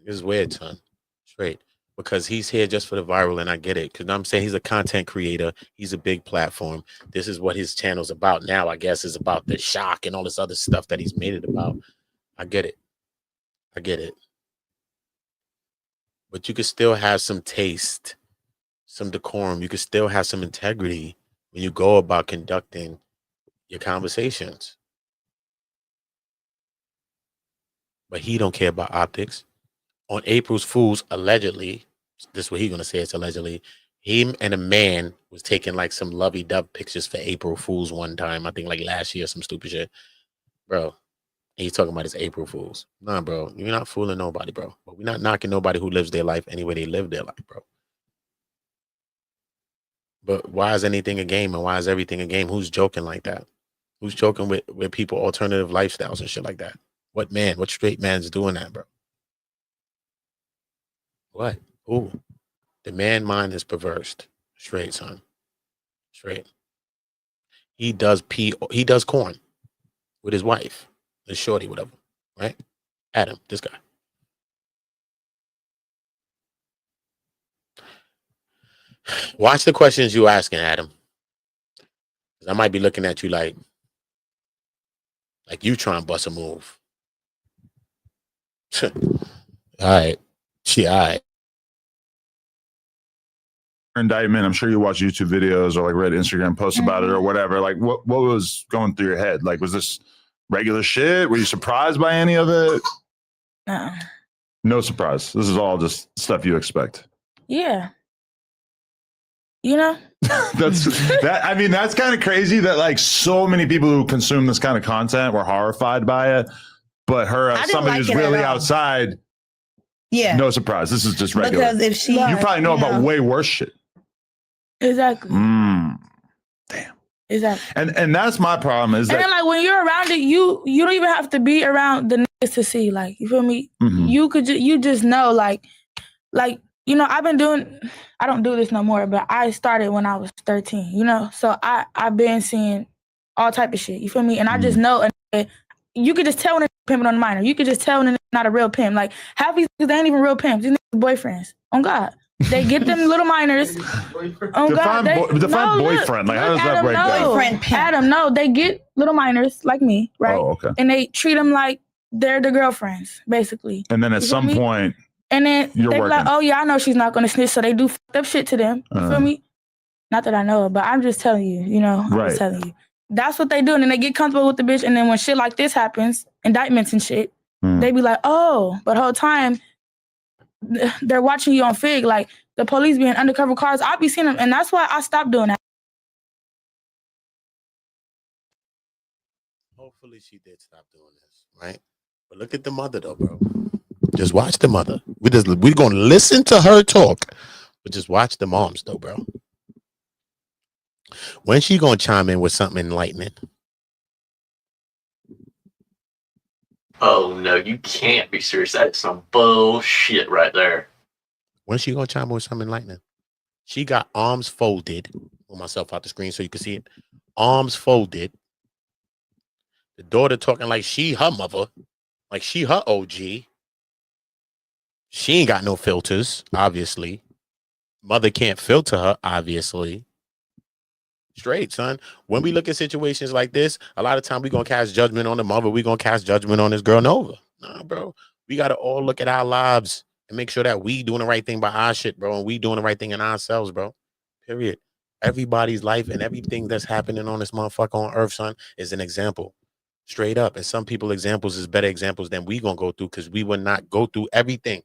This is weird, son. Straight. Because he's here just for the viral, and I get it. Because I'm saying he's a content creator. He's a big platform. This is what his channel's about now, I guess, is about the shock and all this other stuff that he's made it about. I get it. I get it. But you could still have some taste, some decorum. You could still have some integrity when you go about conducting your conversations. But he don't care about optics. On April's Fools, allegedly, this is what he's going to say, it's allegedly, him and a man was taking like some lovey-dovey pictures for April Fools one time. I think like last year, some stupid shit. Bro, he's talking about his April Fools. Nah, bro, you're not fooling nobody, bro. But we're not knocking nobody who lives their life any way they live their life, bro. But why is anything a game and why is everything a game? Who's joking like that? Who's joking with people, alternative lifestyles and shit like that? What man, what straight man's doing that, bro? What? Ooh. The man mind is perverse. Straight, son. Straight. He does corn with his wife, his shorty, whatever. Right? Adam, this guy. Watch the questions you asking, Adam. I might be looking at you like you trying to bust a move. All right. All right. Indictment. I'm sure you watch YouTube videos or like read Instagram posts about it or whatever. Like, what was going through your head? Like, was this regular shit? Were you surprised by any of it? No. No surprise. This is all just stuff you expect. Yeah. You know? That's kind of crazy that like so many people who consume this kind of content were horrified by it. But her, as somebody who's really outside, no surprise. This is just regular. Because if she, you probably know about way worse shit. Exactly. Damn. Exactly. And that's my problem is and that then like when you're around it, you don't even have to be around the niggas to see. Like, you feel me? Mm-hmm. You just know like you know, I don't do this no more, but I started when I was 13, you know? So I've been seeing all type of shit, you feel me? And I just know, you could just tell when they're pimping on a minor. You could just tell when they're not a real pimp. Like, half these niggas, they ain't even real pimps. These niggas boyfriends. On God. They get them little minors. On God. Define boyfriend. Like, how does that break down? Boyfriend pimp. Adam, no. They get little minors like me, right? Oh, okay. And they treat them like they're the girlfriends, basically. And then at some point, and then you're they be working. like, oh yeah, I know she's not gonna snitch, so they do fucked up shit to them. You feel me? Not that I know it, but I'm just telling you, you know, I'm just telling you. That's what they do, and then they get comfortable with the bitch, and then when shit like this happens, indictments and shit, they be like, oh, but the whole time they're watching you on Fig, like the police being undercover cars. I'll be seeing them, and that's why I stopped doing that. Hopefully she did stop doing this, right? But look at the mother though, bro. Just watch the mother. We're gonna listen to her talk, but just watch the moms though, bro. When she gonna chime in with something enlightening? Oh no, you can't be serious. That's some bullshit right there. When she gonna chime in with something enlightening? She got arms folded. Pull myself out the screen so you can see it. Arms folded. The daughter talking like she her mother, like she her OG. She ain't got no filters, obviously. Mother can't filter her, obviously. Straight, son. When we look at situations like this, a lot of time we gonna cast judgment on the mother. We gonna cast judgment on this girl Nova. Nah, bro. We gotta all look at our lives and make sure that we doing the right thing by our shit, bro. And we doing the right thing in ourselves, bro. Period. Everybody's life and everything that's happening on this motherfucker on earth, son, is an example. Straight up. And some people examples is better examples than we gonna go through because we will not go through everything.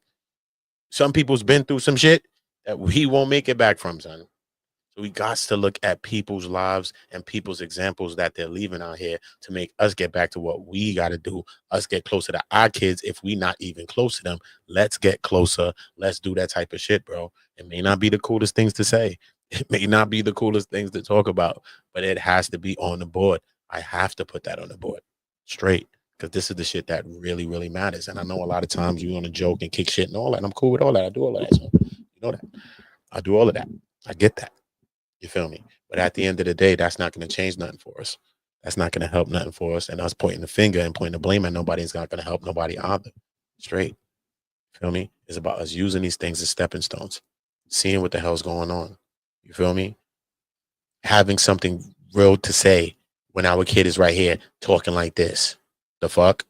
Some people's been through some shit that we won't make it back from, son. So we got to look at people's lives and people's examples that they're leaving out here to make us get back to what we got to do. Us get closer to our kids. If we not even close to them, let's get closer. Let's do that type of shit, bro. It may not be the coolest things to say. It may not be the coolest things to talk about, but it has to be on the board. I have to put that on the board straight. Because this is the shit that really, really matters. And I know a lot of times you want to joke and kick shit and all that. And I'm cool with all that. I do all of that. So you know that. I do all of that. I get that. You feel me? But at the end of the day, that's not going to change nothing for us. That's not going to help nothing for us. And us pointing the finger and pointing the blame at nobody is not going to help nobody either. Straight. Feel me? It's about us using these things as stepping stones. Seeing what the hell's going on. You feel me? Having something real to say when our kid is right here talking like this. The fuck?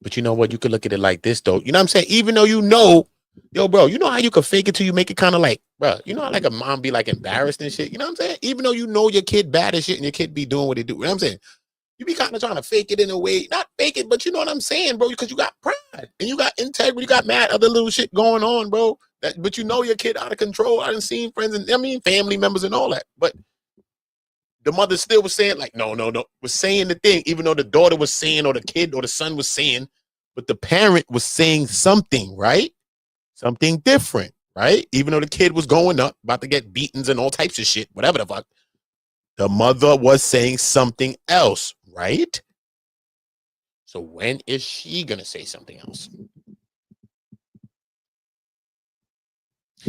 But you know what? You could look at it like this, though. You know what I'm saying? Even though you know, yo, bro, you know how you could fake it till you make it kind of like, bro, you know how like a mom be like embarrassed and shit? You know what I'm saying? Even though you know your kid bad as shit and your kid be doing what they do. You know what I'm saying? You be kind of trying to fake it in a way. Not fake it, but you know what I'm saying, bro? Because you got pride and you got integrity. You got mad other little shit going on, bro. But you know your kid out of control. I done seen friends and family members and all that. But the mother still was saying like, no, was saying the thing, even though the daughter was saying or the kid or the son was saying, but the parent was saying something, right? Something different, right? Even though the kid was going up, about to get beatings and all types of shit, whatever the fuck. The mother was saying something else, right? So when is she going to say something else?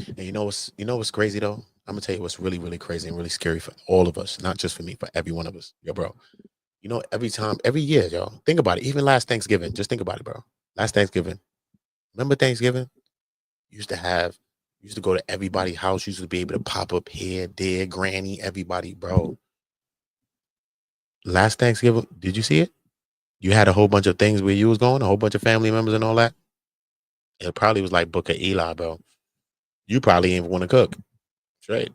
And you know what's crazy though? I'm gonna tell you what's really, really crazy and really scary for all of us, not just for me, for every one of us. Yo, bro, You know, every year, y'all. Think about it. Even last Thanksgiving, just think about it, bro. Last Thanksgiving. Remember Thanksgiving? Used to go to everybody's house. Used to be able to pop up here, there, granny, everybody, bro. Last Thanksgiving, did you see it? You had a whole bunch of things where you was going, a whole bunch of family members and all that. It probably was like Book of Eli, bro. You probably ain't want to cook. Straight.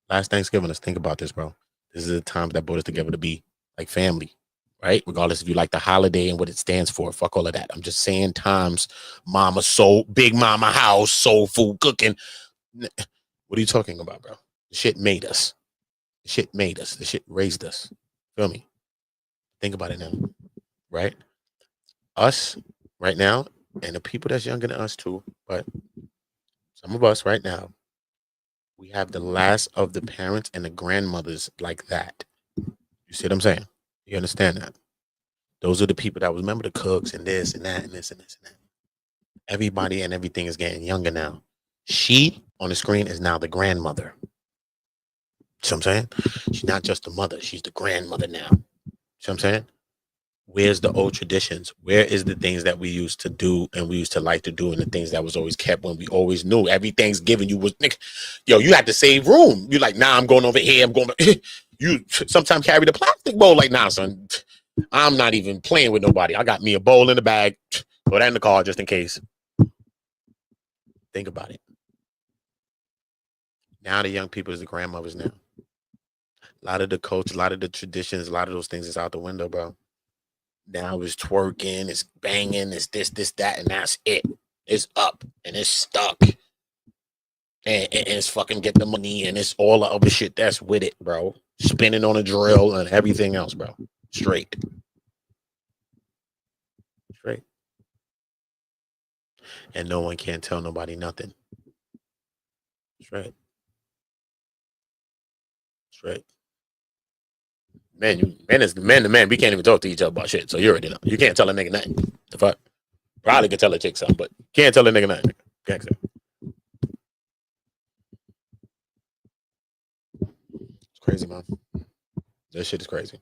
Last Thanksgiving, let's think about this, bro. This is the time that brought us together to be like family, right? Regardless if you like the holiday and what it stands for. Fuck all of that. I'm just saying times, mama soul, big mama house, soul food cooking. What are you talking about, bro? The shit made us. The shit made us. The shit raised us. Feel me? Think about it now, right? Us right now, and the people that's younger than us too, but some of us right now, we have the last of the parents and the grandmothers like that. You see what I'm saying? You understand that? Those are the people that remember the cooks and this and that and this and this and that. Everybody and everything is getting younger now. She on the screen is now the grandmother. See what I'm saying? She's not just the mother, she's the grandmother now. See what I'm saying? Where's the old traditions? Where is the things that we used to do and we used to like to do and the things that was always kept when we always knew every Thanksgiving you was, yo, you had to save room. You like, nah, I'm going over here. I'm going, you sometimes carry the plastic bowl like, nah, son, I'm not even playing with nobody. I got me a bowl in the bag. Throw that in the car just in case. Think about it. Now the young people is the grandmothers now. A lot of the culture, a lot of the traditions, a lot of those things is out the window, bro. Now it's twerking, it's banging, it's this, that, and that's it. It's up and it's stuck. And it's fucking get the money and it's all the other shit that's with it, bro. Spinning on a drill and everything else, bro. Straight. And no one can tell nobody nothing. Straight. Man, is man to man. We can't even talk to each other about shit. So you already know. You can't tell a nigga nothing. The fuck? Probably could tell a chick something, but can't tell a nigga nothing. Can't say. It's crazy, man. This shit is crazy.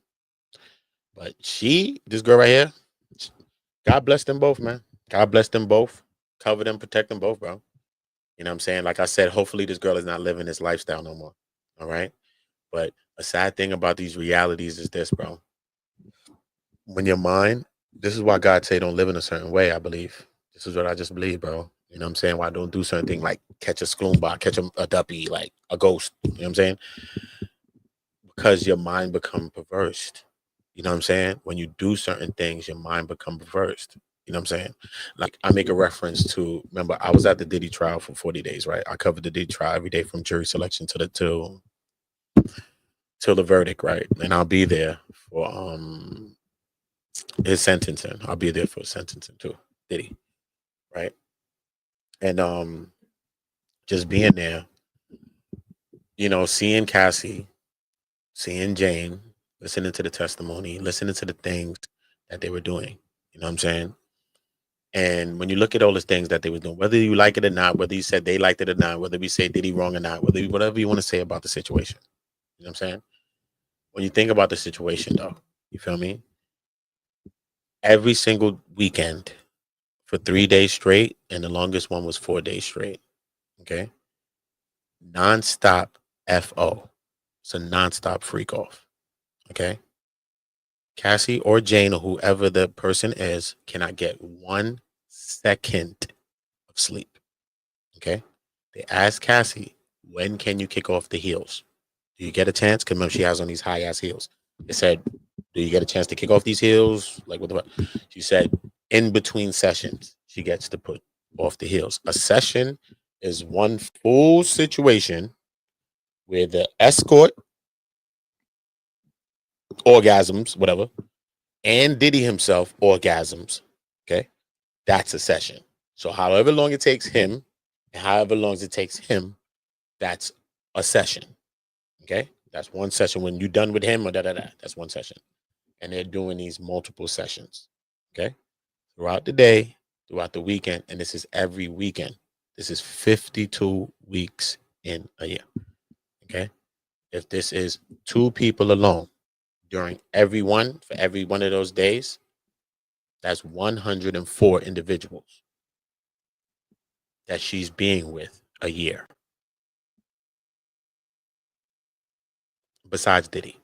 But this girl right here, God bless them both, man. God bless them both. Cover them, protect them both, bro. You know what I'm saying? Like I said, hopefully this girl is not living this lifestyle no more. All right? But a sad thing about these realities is this, bro. When your mind, this is why God say don't live in a certain way, I believe. This is what I just believe, bro. You know what I'm saying? Why I don't do certain things like catch a skoomba, catch a duppy, like a ghost. You know what I'm saying? Because your mind become perverse. You know what I'm saying? When you do certain things, your mind become perverse. You know what I'm saying? Like I make a reference to, remember, I was at the Diddy trial for 40 days, right? I covered the Diddy trial every day from jury selection till the verdict, right? And I'll be there for his sentencing. I'll be there for sentencing too, Diddy, right? And just being there, you know, seeing Cassie, seeing Jane, listening to the testimony, listening to the things that they were doing. You know what I'm saying? And when you look at all the things that they were doing, whether you like it or not, whether you said they liked it or not, whether we say Diddy wrong or not, whatever you want to say about the situation, you know what I'm saying? When you think about the situation, though, you feel me? Every single weekend for 3 days straight, and the longest one was 4 days straight. Okay? Non-stop FO. It's a non-stop freak off. Okay? Cassie or Jane or whoever the person is cannot get 1 second of sleep. Okay? They asked Cassie, when can you kick off the heels? Do you get a chance? Because remember, she has on these high-ass heels. They said, do you get a chance to kick off these heels? Like, what the fuck? She said, in between sessions, she gets to put off the heels. A session is one full situation where the escort, orgasms, whatever, and Diddy himself orgasms. Okay? That's a session. So however long it takes him, and however long it takes him, that's a session. Okay? That's one session. When you're done with him or that's one session. And they're doing these multiple sessions. Okay? Throughout the day, throughout the weekend, and this is every weekend. This is 52 weeks in a year. Okay? If this is 2 people alone during for every one of those days, that's 104 individuals that she's being with a year. Besides Diddy.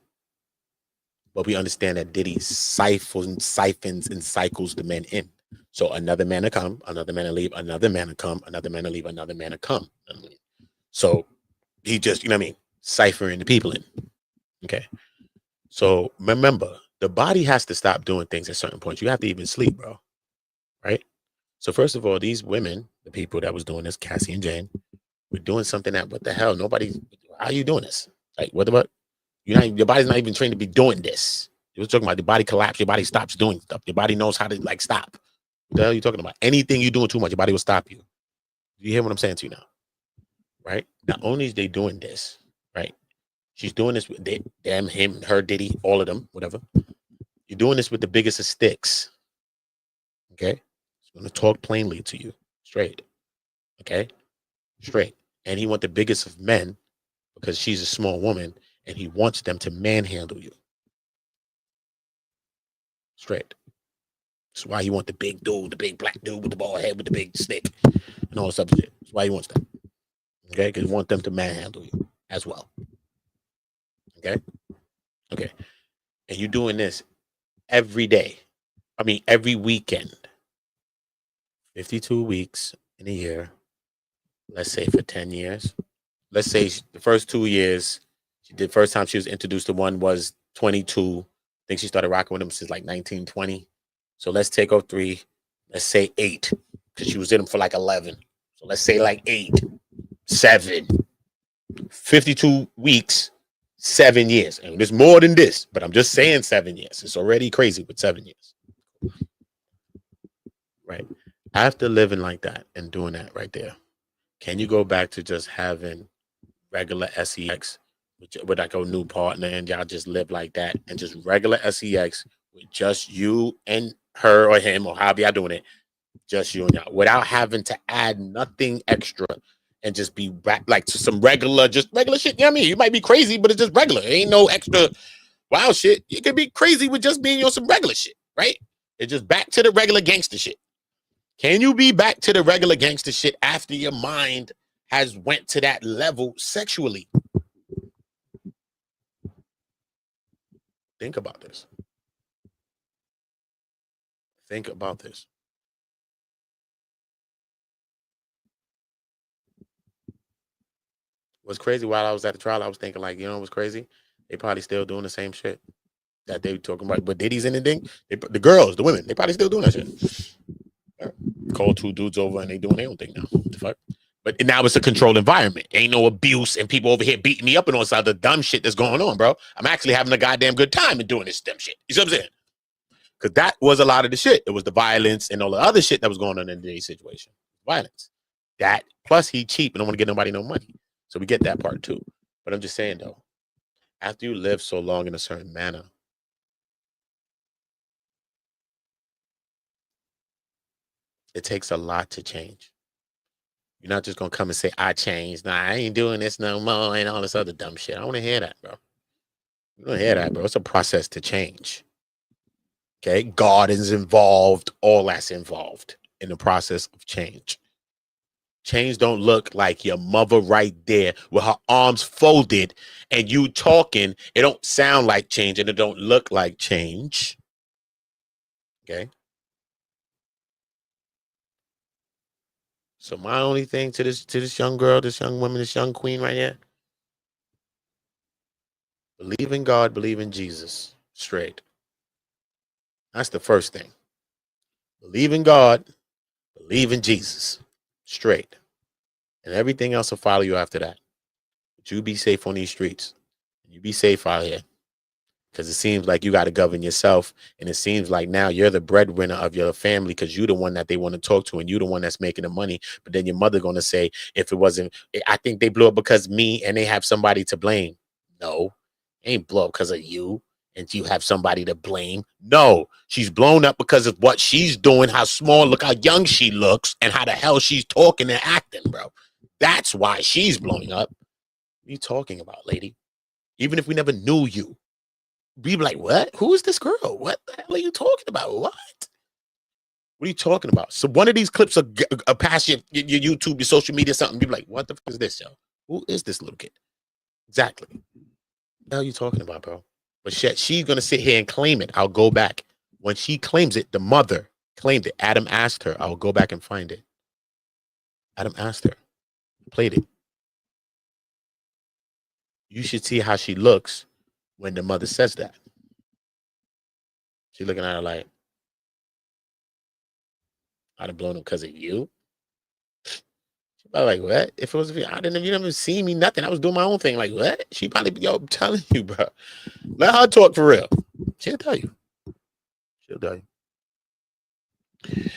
But we understand that Diddy siphons and cycles the men in. So another man to come, another man to leave, another man to come, another man to leave, another man to come. So he just, you know what I mean, ciphering the people in. Okay. So remember, the body has to stop doing things at certain points. You have to even sleep, bro. Right? So first of all, these women, the people that was doing this, Cassie and Jane, were doing something that, what the hell? How are you doing this? Like, what about? Your body's not even trained to be doing this. You were talking about the body collapse. Your body stops doing stuff. Your body knows how to like stop. What the hell are you talking about? Anything you're doing too much, your body will stop you. You hear what I'm saying to you now? Right? Not only is they doing this, right? She's doing this with them, him, her, Diddy, all of them, whatever. You're doing this with the biggest of sticks. Okay? I'm going to talk plainly to you. Straight. Okay? Straight. And he want the biggest of men because she's a small woman. And he wants them to manhandle you. Straight. That's why he want the big dude, the big black dude with the bald head with the big stick and all this other shit. That's why he wants that. Okay? Because he wants them to manhandle you as well. Okay? Okay. And you're doing this every day. I mean, every weekend. 52 weeks in a year. Let's say for 10 years. Let's say the first 2 years, the first time she was introduced to one was 22. I think she started rocking with him since like 1920. So let's take off 3. Let's say 8, because she was in him for like 11. So let's say like 8, 7, 52 weeks, 7 years. And there's more than this, but I'm just saying 7 years. It's already crazy with 7 years. Right. After living like that and doing that right there, can you go back to just having regular sex with like a new partner and y'all just live like that and just regular sex with just you and her or him or however y'all doing it, just you and y'all, without having to add nothing extra and just be back like to some just regular shit? You know what I mean? You might be crazy, but it's just regular. It ain't no extra wild shit. You could be crazy with just being on some regular shit, right? It's just back to the regular gangster shit. Can you be back to the regular gangster shit after your mind has went to that level sexually? Think about this. Think about this. What's crazy, while I was at the trial, I was thinking like, you know what's crazy? They probably still doing the same shit that they were talking about. But Diddy's anything? The girls, the women, they probably still doing that shit. Call 2 dudes over and they doing their own thing now. What the fuck? But now it's a controlled environment. Ain't no abuse and people over here beating me up and all this other dumb shit that's going on, bro. I'm actually having a goddamn good time in doing this dumb shit. You see what I'm saying? Because that was a lot of the shit. It was the violence and all the other shit that was going on in today's situation. Violence. That, plus he cheap and don't want to get nobody no money. So we get that part too. But I'm just saying though, after you live so long in a certain manner, it takes a lot to change. You're not just going to come and say, I changed. Nah, I ain't doing this no more and all this other dumb shit. I don't want to hear that, bro. You don't hear that, bro. It's a process to change. Okay? God is involved. All that's involved in the process of change. Change don't look like your mother right there with her arms folded and you talking. It don't sound like change and it don't look like change. Okay? So my only thing to this young girl, this young woman, this young queen right here, believe in God, believe in Jesus, straight. That's the first thing. Believe in God, believe in Jesus, straight. And everything else will follow you after that. But you be safe on these streets. You be safe out here. Because it seems like you got to govern yourself. And it seems like now you're the breadwinner of your family because you're the one that they want to talk to and you're the one that's making the money. But then your mother going to say, if it wasn't, I think they blew up because me and they have somebody to blame. No, they ain't blow up because of you and you have somebody to blame. No, she's blown up because of what she's doing, how small, look how young she looks and how the hell she's talking and acting, bro. That's why she's blowing up. What are you talking about, lady? Even if we never knew you. be like, what? Who is this girl? What the hell are you talking about? What? What are you talking about? So one of these clips are past your YouTube, your social media, something. Be like, what the fuck is this, yo? Who is this little kid? Exactly. What the hell are you talking about, bro? But shit, she's gonna sit here and claim it. I'll go back. When she claims it, the mother claimed it. Adam asked her. I'll go back and find it. Adam asked her. Played it. You should see how she looks when the mother says that. She's looking at her like, I'd have blown him because of you. She's like, what? If it was, I didn't, you never see me, nothing. I was doing my own thing. Like, what? She probably, yo, I'm telling you, bro. Let her talk for real. She'll tell you. She'll tell you.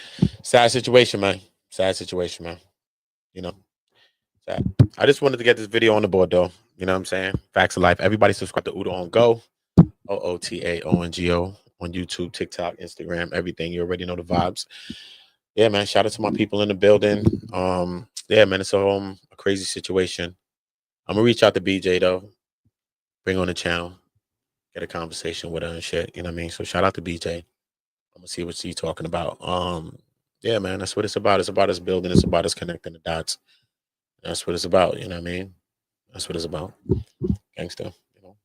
Sad situation, man. Sad situation, man. You know, sad. I just wanted to get this video on the board, though. You know what I'm saying? Facts of life. Everybody subscribe to Udo on Go. OOTAONGO on YouTube, TikTok, Instagram, everything. You already know the vibes. Yeah, man. Shout out to my people in the building. Yeah, man. It's a crazy situation. I'm gonna reach out to BJ though. Bring on the channel. Get a conversation with her and shit. You know what I mean? So shout out to BJ. I'm gonna see what she's talking about. Yeah, man. That's what it's about. It's about us building. It's about us connecting the dots. That's what it's about. You know what I mean? That's what it's about. Gangsta. You know,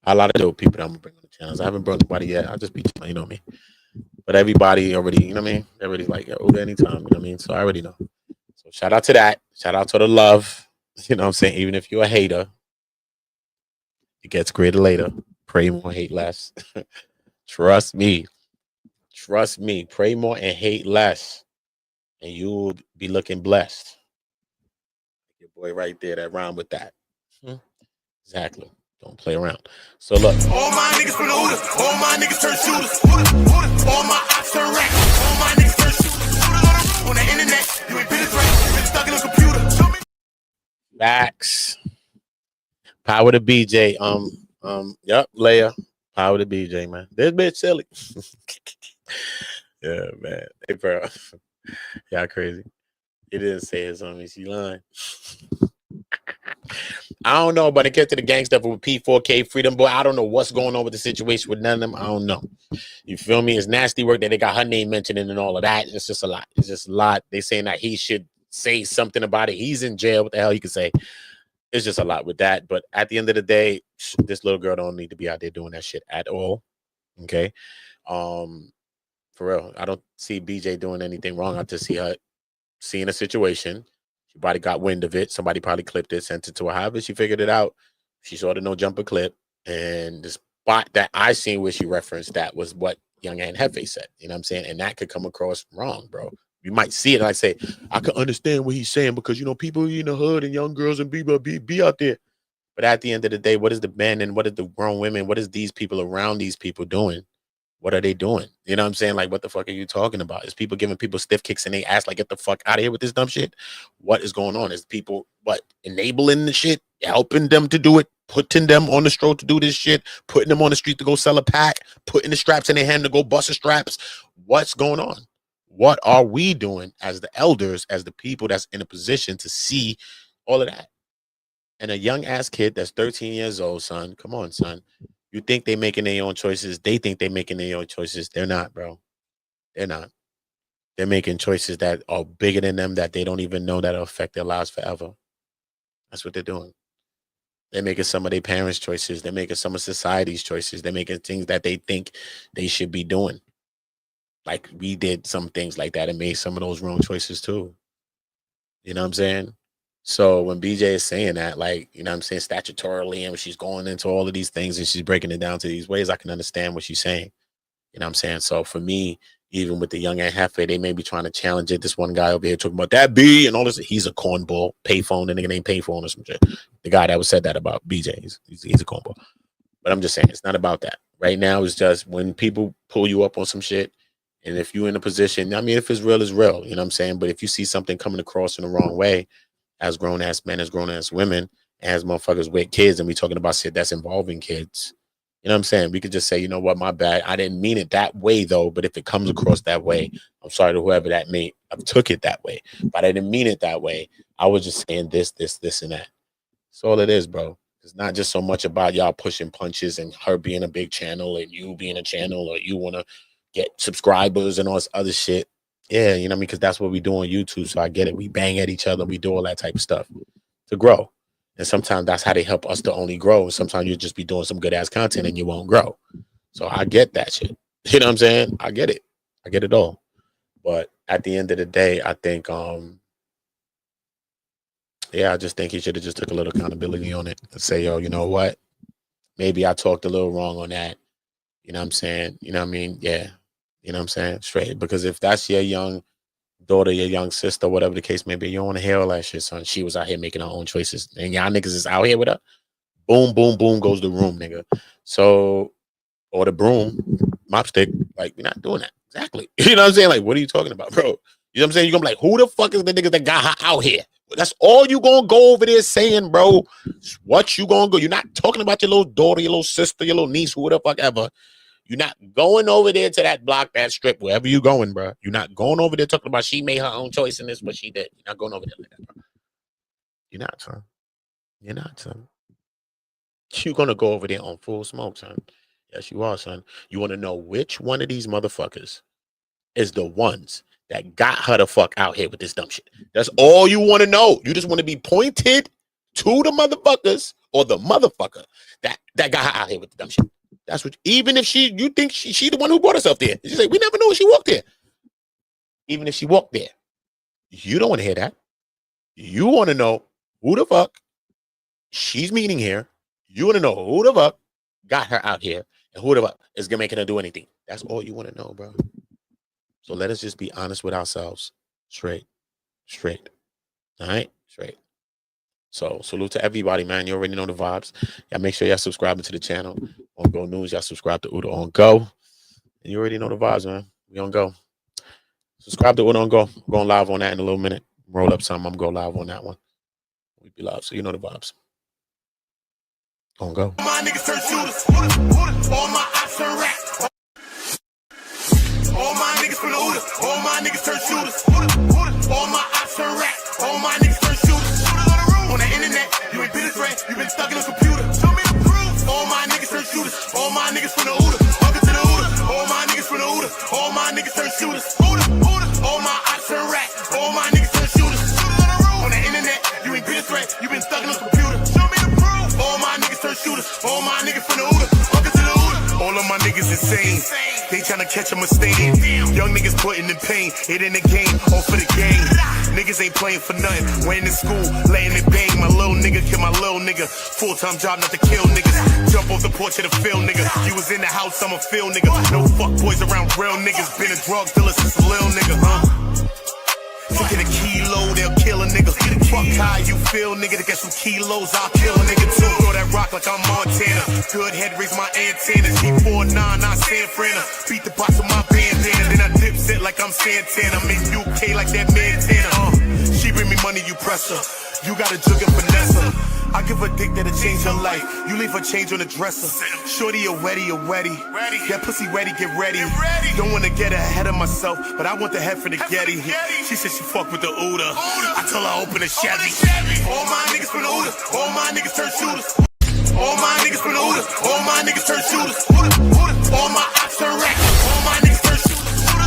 a lot of dope people that I'm gonna bring on the channels. I haven't brought nobody yet. I'll just be, you know me. But everybody already, you know what I mean? Everybody's like, oh, anytime, you know what I mean? So I already know. So shout out to that. Shout out to the love. You know what I'm saying? Even if you're a hater, it gets greater later. Pray more, hate less. Trust me. Trust me. Pray more and hate less. And you'll be looking blessed. Your boy right there, that rhyme with that. Exactly. Don't play around. So look. All my niggas from the Uda. All my niggas turn shooters. All my ops turn racks. All my niggas turn shooters. On the internet, you ain't been this right. You been stuck in a computer. Facts. Power to BJ. Yep, Leia. Power to BJ, man. This bitch silly. Yeah, man. Hey, bro. Y'all crazy. He didn't say it on me. She lying. I don't know, but it gets to the gang stuff with P4K, Freedom Boy. I don't know what's going on with the situation with none of them. I don't know. You feel me? It's nasty work that they got her name mentioned and all of that. It's just a lot. It's just a lot. They saying that he should say something about it. He's in jail. What the hell he can say? It's just a lot with that. But at the end of the day, this little girl don't need to be out there doing that shit at all. Okay? For real. I don't see BJ doing anything wrong. I just see her seeing a situation. She probably got wind of it. Somebody probably clipped it, sent it to her. However, she figured it out. She saw the no jumper clip. And the spot that I seen where she referenced that was what young Ant Jefe said. You know what I'm saying? And that could come across wrong, bro. You might see it and I say, I can understand what he's saying because, you know, people in the hood and young girls and people be out there. But at the end of the day, what is the men and what is the grown women? What is these people around these people doing? What are they doing? You know what I'm saying? Like, what the fuck are you talking about? Is people giving people stiff kicks and they ask, like, get the fuck out of here with this dumb shit? What is going on? Is people, enabling the shit, helping them to do it, putting them on the stroll to do this shit, putting them on the street to go sell a pack, putting the straps in their hand to go bust the straps? What's going on? What are we doing as the elders, as the people that's in a position to see all of that? And a young ass kid that's 13 years old, son, come on, son. You think they making their own choices. They think they making their own choices. They're not, bro. They're not. They're making choices that are bigger than them that they don't even know that'll affect their lives forever. That's what they're doing. They're making some of their parents' choices. They're making some of society's choices. They're making things that they think they should be doing. Like we did some things like that and made some of those wrong choices too. You know what I'm saying? So when BJ is saying that, like, you know what I'm saying, statutorily, and she's going into all of these things and she's breaking it down to these ways, I can understand what she's saying. You know what I'm saying? So for me, even with the young Ant Jefe, they may be trying to challenge it. This one guy over here talking about that B and all this. He's a cornball, payphone, and nigga named payphone or some shit. The guy that was said that about BJ, he's a cornball. But I'm just saying, it's not about that. Right now, it's just when people pull you up on some shit, and if you're in a position, I mean, if it's real, it's real. You know what I'm saying? But if you see something coming across in the wrong way, as grown-ass men, as grown-ass women, as motherfuckers with kids, and we talking about shit that's involving kids, you know what I'm saying? We could just say, you know what, my bad. I didn't mean it that way, though. But if it comes across that way, I'm sorry to whoever that may have took it that way. But I didn't mean it that way. I was just saying this, and that. That's all it is, bro. It's not just so much about y'all pushing punches and her being a big channel and you being a channel, or you want to get subscribers and all this other shit. Yeah, you know what I mean? Because that's what we do on YouTube. So I get it. We bang at each other. We do all that type of stuff to grow. And sometimes that's how they help us to only grow. And sometimes you'll just be doing some good ass content and you won't grow. So I get that shit. You know what I'm saying? I get it. I get it all. But at the end of the day, I think, I just think he should have just took a little accountability on it and say, yo, you know what? Maybe I talked a little wrong on that. You know what I'm saying? You know what I mean? Yeah. You know what I'm saying? Straight. Because if that's your young daughter, your young sister, whatever the case may be, you don't want to hear all that shit, son. She was out here making her own choices. And y'all niggas is out here with her. Boom, boom, boom goes the room, nigga. So, or the broom, mop stick. Like, we're not doing that. Exactly. You know what I'm saying? Like, what are you talking about, bro? You know what I'm saying? You're going to be like, who the fuck is the niggas that got her out here? That's all you going to go over there saying, bro. What you going to go? You're not talking about your little daughter, your little sister, your little niece, who the fuck ever. You're not going over there to that block, that strip, wherever you going, bro. You're not going over there talking about she made her own choice in this, what she did. You're not going over there like that, bro. You're not, son. You're not, son. You're going to go over there on full smoke, son. Yes, you are, son. You want to know which one of these motherfuckers is the ones that got her the fuck out here with this dumb shit. That's all you want to know. You just want to be pointed to the motherfuckers or the motherfucker that got her out here with the dumb shit. That's what, even if you think she the one who brought herself there. You say, we never know when she walked there. Even if she walked there, you don't want to hear that. You want to know who the fuck she's meeting here. You want to know who the fuck got her out here and who the fuck is making her do anything. That's all you want to know, bro. So let us just be honest with ourselves. Straight. All right? Straight. So salute to everybody, man. You already know the vibes. Y'all make sure y'all subscribing to the channel. On Go News, y'all subscribe to Udo on Go. And you already know the vibes, man. We on Go. Subscribe to Udo on Go. I'm going live on that in a little minute. Roll up something. I'm going to go live on that one. We be live, so you know the vibes. On Go. My niggas turn shooters. All my ops turn racks. All my niggas from the Uda. All my niggas turn shooters. All my ops turn racks. All my niggas turn shooters. On the internet, you ain't been this way. You been stuck in a computer. Show me the proof. All my niggas turn shooters. All my niggas from the Uda. Welcome to the Uda. All my niggas from the Uda. All my niggas turn shooters. All my ops turn racks. All my niggas turn shooters. On the internet, you ain't been this way. You been stuck in a computer. Show me the proof. All my niggas turn shooters. All my niggas from the Uda. Welcome to the Uda. All of my niggas insane. They tryna catch a mistake. Young niggas putting in pain. It in the game, all for the game. Niggas ain't playing for nothing. Went in school, laying it bang. My little nigga kill my little nigga. Full-time job not to kill niggas. Jump off the porch of the field, nigga. You was in the house, I'm a field nigga. No fuck boys around real niggas. Been a drug dealer since a little nigga, huh? Taking a kilo, they'll kill a nigga. Fuck how you feel, nigga. To get some kilos, I'll kill a nigga too. Throw that rock like I'm Montana. Good head, raise my antennas. G49, not San Fran. Beat the box with my bandana. Then I dip set like I'm Santana. I'm in UK like that Montana. She bring me money, you press her. You got a jug and finesse her. I give a dick that'll change her life. You leave her change on the dresser. Shorty, a wetty, a wetty. That pussy ready, get ready. Don't wanna get ahead of myself, but I want the head for the Getty. She said she fuck with the Uda. I tell her open the Chevy. All my niggas from the Uda. All my niggas turn shooters. All my niggas from the Uda. All my niggas turn shooters. All my